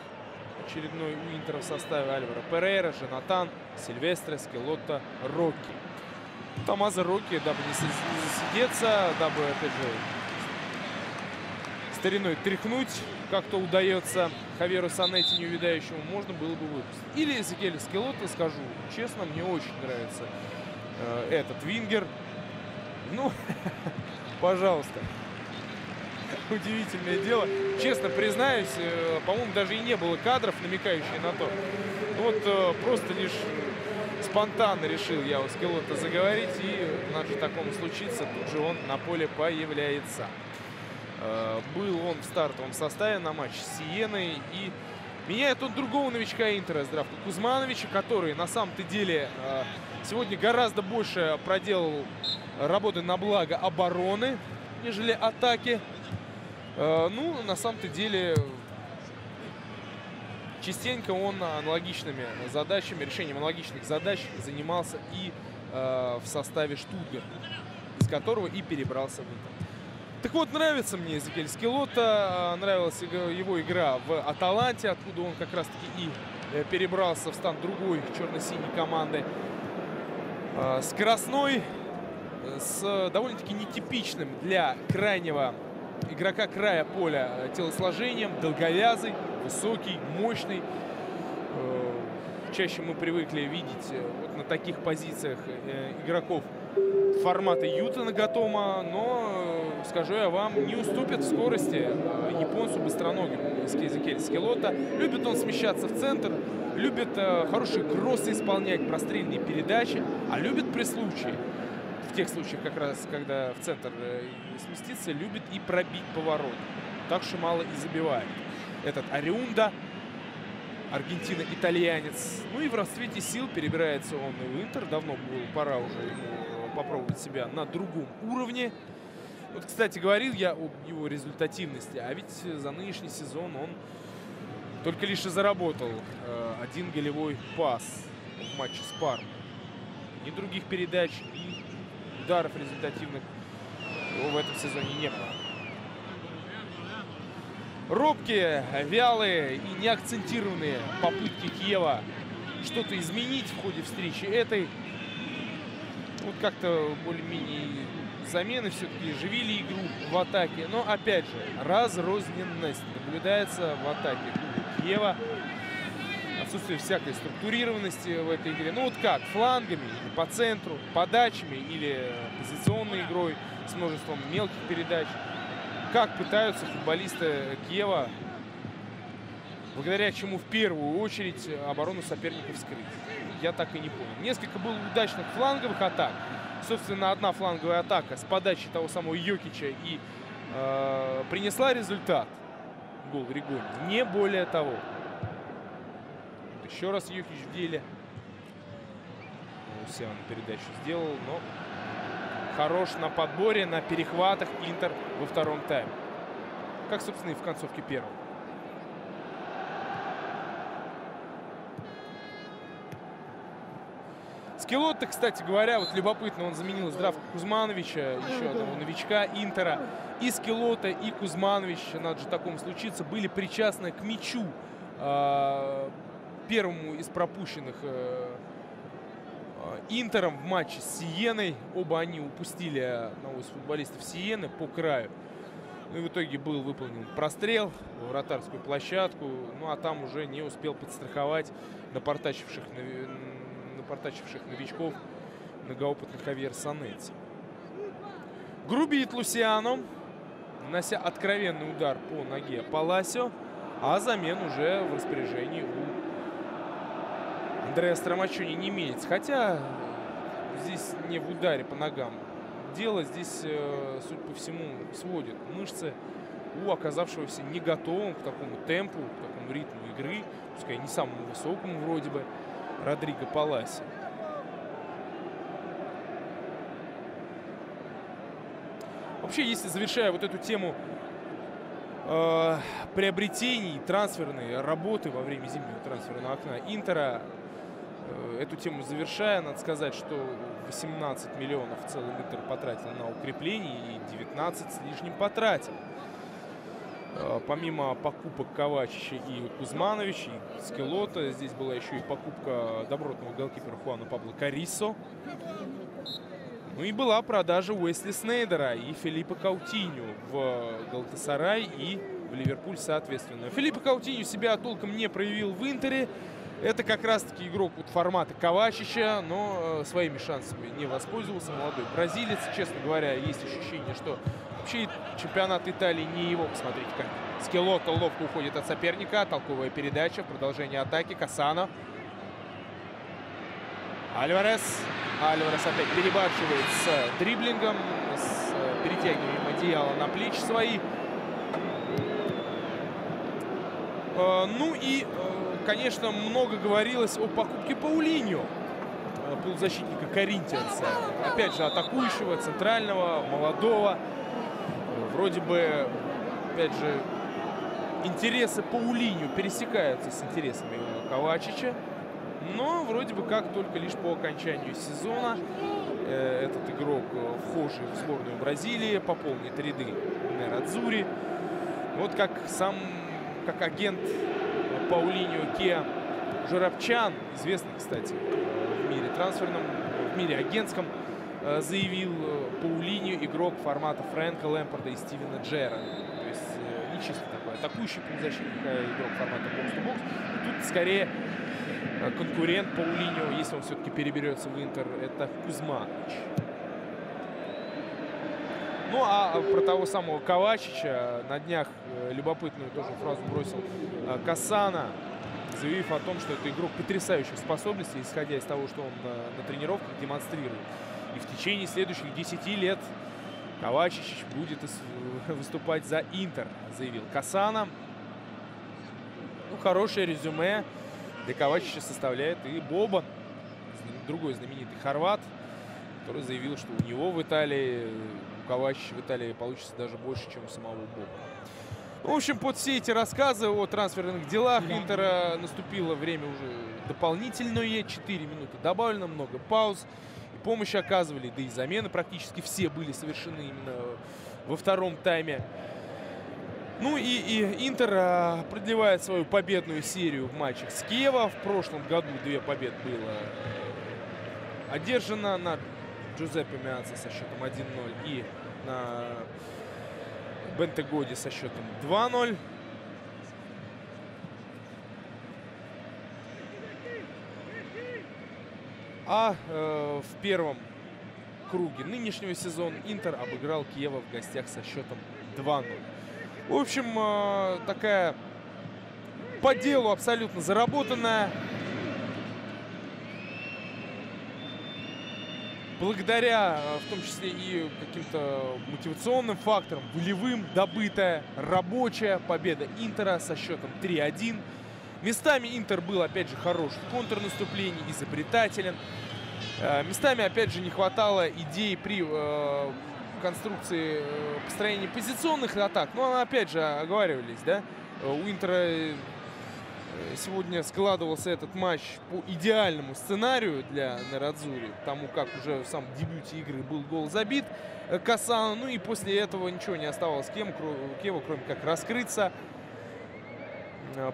очередной у Интера в составе. Альваро Перейра, Жонатан, Сильвестре, Скелотто, Рокки. Томмазо Рокки, дабы не засидеться, дабы, опять же, стариной тряхнуть, как-то удается Хавьеру Санетти, неувядающему, можно было бы выпустить. Или Эзекиэль Скелотто, скажу честно, мне очень нравится этот вингер. Ну, пожалуйста. Удивительное дело. Честно признаюсь, по-моему, даже и не было кадров, намекающих на то. Вот просто лишь спонтанно решил я у Скелотто заговорить, и надо же такому случиться, тут же он на поле появляется. Был он в стартовом составе на матч с Сиеной, и Меняет он другого новичка Интера, Здравко Кузмановича, который на самом-то деле сегодня гораздо больше проделал работы на благо обороны, нежели атаки. Ну, на самом-то деле, частенько он аналогичными задачами, решением аналогичных задач занимался и в составе Штутгарта, из которого и перебрался в Интер. Так вот, нравится мне Эзекиэль Скелота, нравилась его игра в Аталанте, откуда он как раз-таки и перебрался в стан другой черно-синей команды. Скоростной, с довольно-таки нетипичным для крайнего игрока края поля телосложением, долговязый, высокий, мощный. Чаще мы привыкли видеть вот на таких позициях игроков формата Юта Нагатома, но, скажу я вам, не уступит в скорости японцу быстроногому Эзекиэль Скелота. Любит он смещаться в центр, любит хорошие кроссы исполнять, прострельные передачи, а любит при случае, в тех случаях как раз, когда в центр сместится, любит и пробить поворот. Так что мало и забивает. Этот Ариунда, аргентино-итальянец. Ну и в расцвете сил перебирается он в Интер. Давно было пора уже ему попробовать себя на другом уровне. Вот, кстати, говорил я об его результативности, а ведь за нынешний сезон он только лишь и заработал один голевой пас в матче с Пармой. Ни других передач, ни ударов результативных в этом сезоне не было. Робкие, вялые и неакцентированные попытки Киева что-то изменить в ходе встречи этой. Вот как-то более-менее замены все-таки оживили игру в атаке. Но опять же, разрозненность наблюдается в атаке Киева. Отсутствие всякой структурированности в этой игре. Ну вот как, флангами, или по центру, подачами или позиционной игрой с множеством мелких передач. Как пытаются футболисты Киева, благодаря чему в первую очередь оборону соперников скрыть. Я так и не понял. Несколько было удачных фланговых атак. Собственно, одна фланговая атака с подачи того самого Йокича и принесла результат. Гол Ригони. Не более того. Вот еще раз Йокич в деле. Усян передачу сделал, но хорош на подборе, на перехватах Интер во втором тайме. Как, собственно, и в концовке первого. Скелотта, кстати говоря, вот любопытно, он заменил Здравко Кузмановича, еще одного новичка Интера. И Скелотта, и Кузманович, надо же такому случиться, были причастны к мячу, первому из пропущенных Интером в матче с Сиеной. Оба они упустили одного из футболистов Сиены по краю. Ну и в итоге был выполнен прострел в вратарскую площадку. Ну а там уже не успел подстраховать напортачивших новичков многоопытных Хавьер Санетти. Грубит Лусиано, нанося откровенный удар по ноге Паласио. А замен уже в распоряжении у Андреа Страмачони не имеется. Хотя здесь не в ударе по ногам. Дело здесь, судя по всему, сводит мышцы у оказавшегося не готовым к такому темпу, к такому ритму игры, пускай не самому высокому вроде бы, Родриго Паласио. Вообще, если завершая вот эту тему приобретений, трансферной работы во время зимнего трансферного окна Интера, эту тему завершая, надо сказать, что 18 миллионов в целом Интер потратил на укрепление и 19 с лишним потратил. Помимо покупок Ковачича и Кузмановича, и Скелота, здесь была еще и покупка добротного голкипера Хуана Пабло Карисо. Ну и была продажа Уэсли Снейдера и Филиппа Каутиньо в Галатасарай и в Ливерпуль соответственно. Филиппа Каутиньо себя толком не проявил в Интере. Это как раз-таки игрок вот формата Ковачича, но своими шансами не воспользовался молодой бразилец. Честно говоря, есть ощущение, что вообще чемпионат Италии не его. Посмотрите, как Скелотта ловко уходит от соперника. Толковая передача, продолжение атаки. Кассано. Альварес опять перебарщивает с дриблингом, с перетягиванием одеяла на плечи свои. Ну и, конечно, много говорилось о покупке Паулиньо, полузащитника Коринтианса. Опять же, атакующего, центрального, молодого. Вроде бы, опять же, интересы Паулиньо пересекаются с интересами Ковачича. Но вроде бы как только лишь по окончанию сезона этот игрок, вхожий в сборную Бразилии, пополнит ряды Нерадзури. Вот как агент Паулиньо Кеа Жарабчан, известный, кстати, в мире трансферном, в мире агентском, заявил: Паулиньо игрок формата Фрэнка Лэмпарда и Стивена Джеррарда. То есть не чисто такой атакующий полузащитник, а игрок формата бокс-то-бокс. Тут скорее конкурент Паулиньо, если он все-таки переберется в Интер, это Кузманович. Ну а про того самого Ковачича на днях любопытную тоже фразу бросил Кассана, заявив о том, что это игрок потрясающих способностей, исходя из того, что он на тренировках демонстрирует. И в течение следующих 10 лет Ковачич будет выступать за Интер, заявил Кассана. Ну, хорошее резюме для Ковачича составляет и Бобан, другой знаменитый хорват, который заявил, что у него в Италии, у Ковачича в Италии получится даже больше, чем у самого Бобана. В общем, под все эти рассказы о трансферных делах Интера наступило время уже дополнительное. 4 минуты добавлено, много пауз. И помощь оказывали, да и замены практически все были совершены именно во втором тайме. Ну и Интер продлевает свою победную серию в матчах с Киева. В прошлом году 2 победы было одержано на Джузеппе Меаццо со счетом 1-0 и на Бентегоде со счетом 2-0. А в первом круге нынешнего сезона Интер обыграл Киева в гостях со счетом 2-0. В общем, такая по делу абсолютно заработанная. Благодаря, в том числе и каким-то мотивационным факторам, волевым, добытая рабочая победа Интера со счетом 3-1. Местами Интер был, опять же, хорош в контрнаступлении, изобретателен. Местами, опять же, не хватало идей при конструкции построения позиционных атак. Но, опять же, оговаривались, да, у Интера сегодня складывался этот матч по идеальному сценарию для Нерадзури, потому как уже в самом дебюте игры был гол забит Кассану. Ну и после этого ничего не оставалось Киеву, кроме как раскрыться,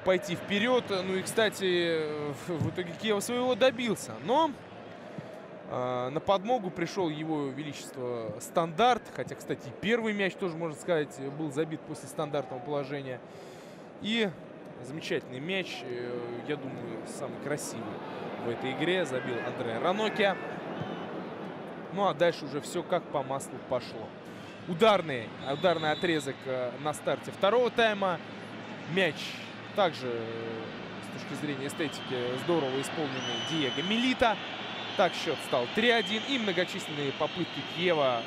пойти вперед. Ну и, кстати, в итоге Киев своего добился. Но на подмогу пришел его величество Стандарт. Хотя, кстати, первый мяч тоже, можно сказать, был забит после стандартного положения. И замечательный мяч, я думаю, самый красивый в этой игре, забил Андреа Ранокия. Ну а дальше уже все как по маслу пошло. Ударный отрезок на старте второго тайма. Мяч также с точки зрения эстетики здорово исполненный Диего Милита. Так счет стал 3-1. И многочисленные попытки Киева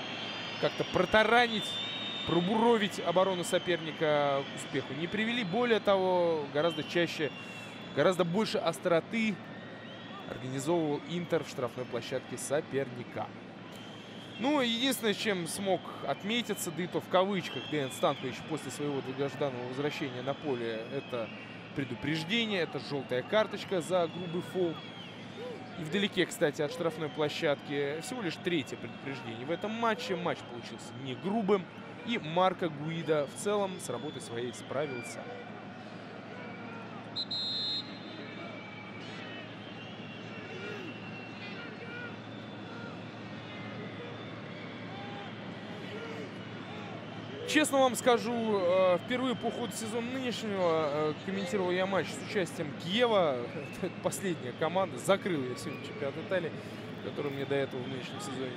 как-то протаранить, пробуровить оборону соперника к успеху не привели. Более того, гораздо чаще, гораздо больше остроты организовывал Интер в штрафной площадке соперника. Ну, единственное, чем смог отметиться, да и то в кавычках, Деян Станкович после своего долгожданного возвращения на поле, это предупреждение, это желтая карточка за грубый фол. И вдалеке, кстати, от штрафной площадки всего лишь 3-е предупреждение в этом матче. Матч получился не грубым. И Марко Гуида в целом с работой своей справился. Честно вам скажу, впервые по ходу сезона нынешнего комментировал я матч с участием Киева. Последняя команда. Закрыл я сегодня чемпионат Италии, который мне до этого в нынешнем сезоне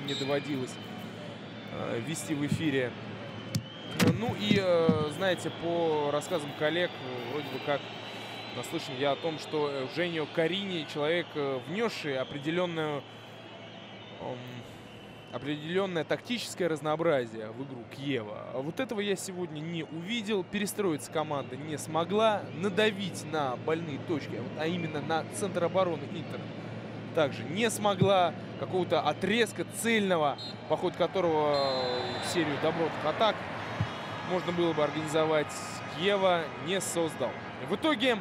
не доводилось вести в эфире. Ну и, знаете, по рассказам коллег, вроде бы как наслышан я о том, что Женио Карини, человек, внесший определенную определенное тактическое разнообразие в игру Киева. А вот этого я сегодня не увидел. Перестроиться команда не смогла. Надавить на больные точки, а именно на центр обороны Интер, также не смогла. Какого-то отрезка цельного, по ходу которого серию добротных атак можно было бы организовать, Киева не создал. В итоге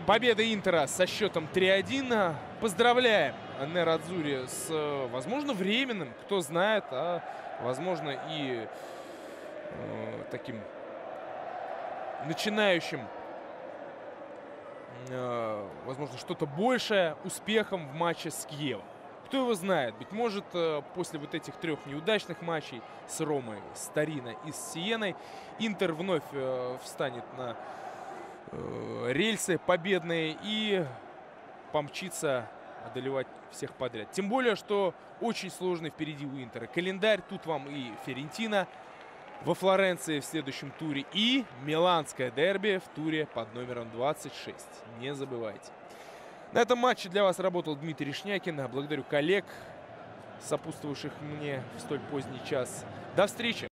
победа Интера со счетом 3-1. Поздравляем Неродзури с, возможно, временным, кто знает, а возможно и таким начинающим, возможно, что-то большее успехом в матче с Киевом. Кто его знает, быть может, после вот этих 3 неудачных матчей с Ромой, с Торино и с Сиеной, Интер вновь встанет на рельсы победные и помчится одолевать всех подряд. Тем более, что очень сложный впереди у Интера календарь. Тут вам и Фиорентина во Флоренции в следующем туре, и миланское дерби в туре под номером 26. Не забывайте. На этом матче для вас работал Дмитрий Шнякин. Благодарю коллег, сопутствовавших мне в столь поздний час. До встречи!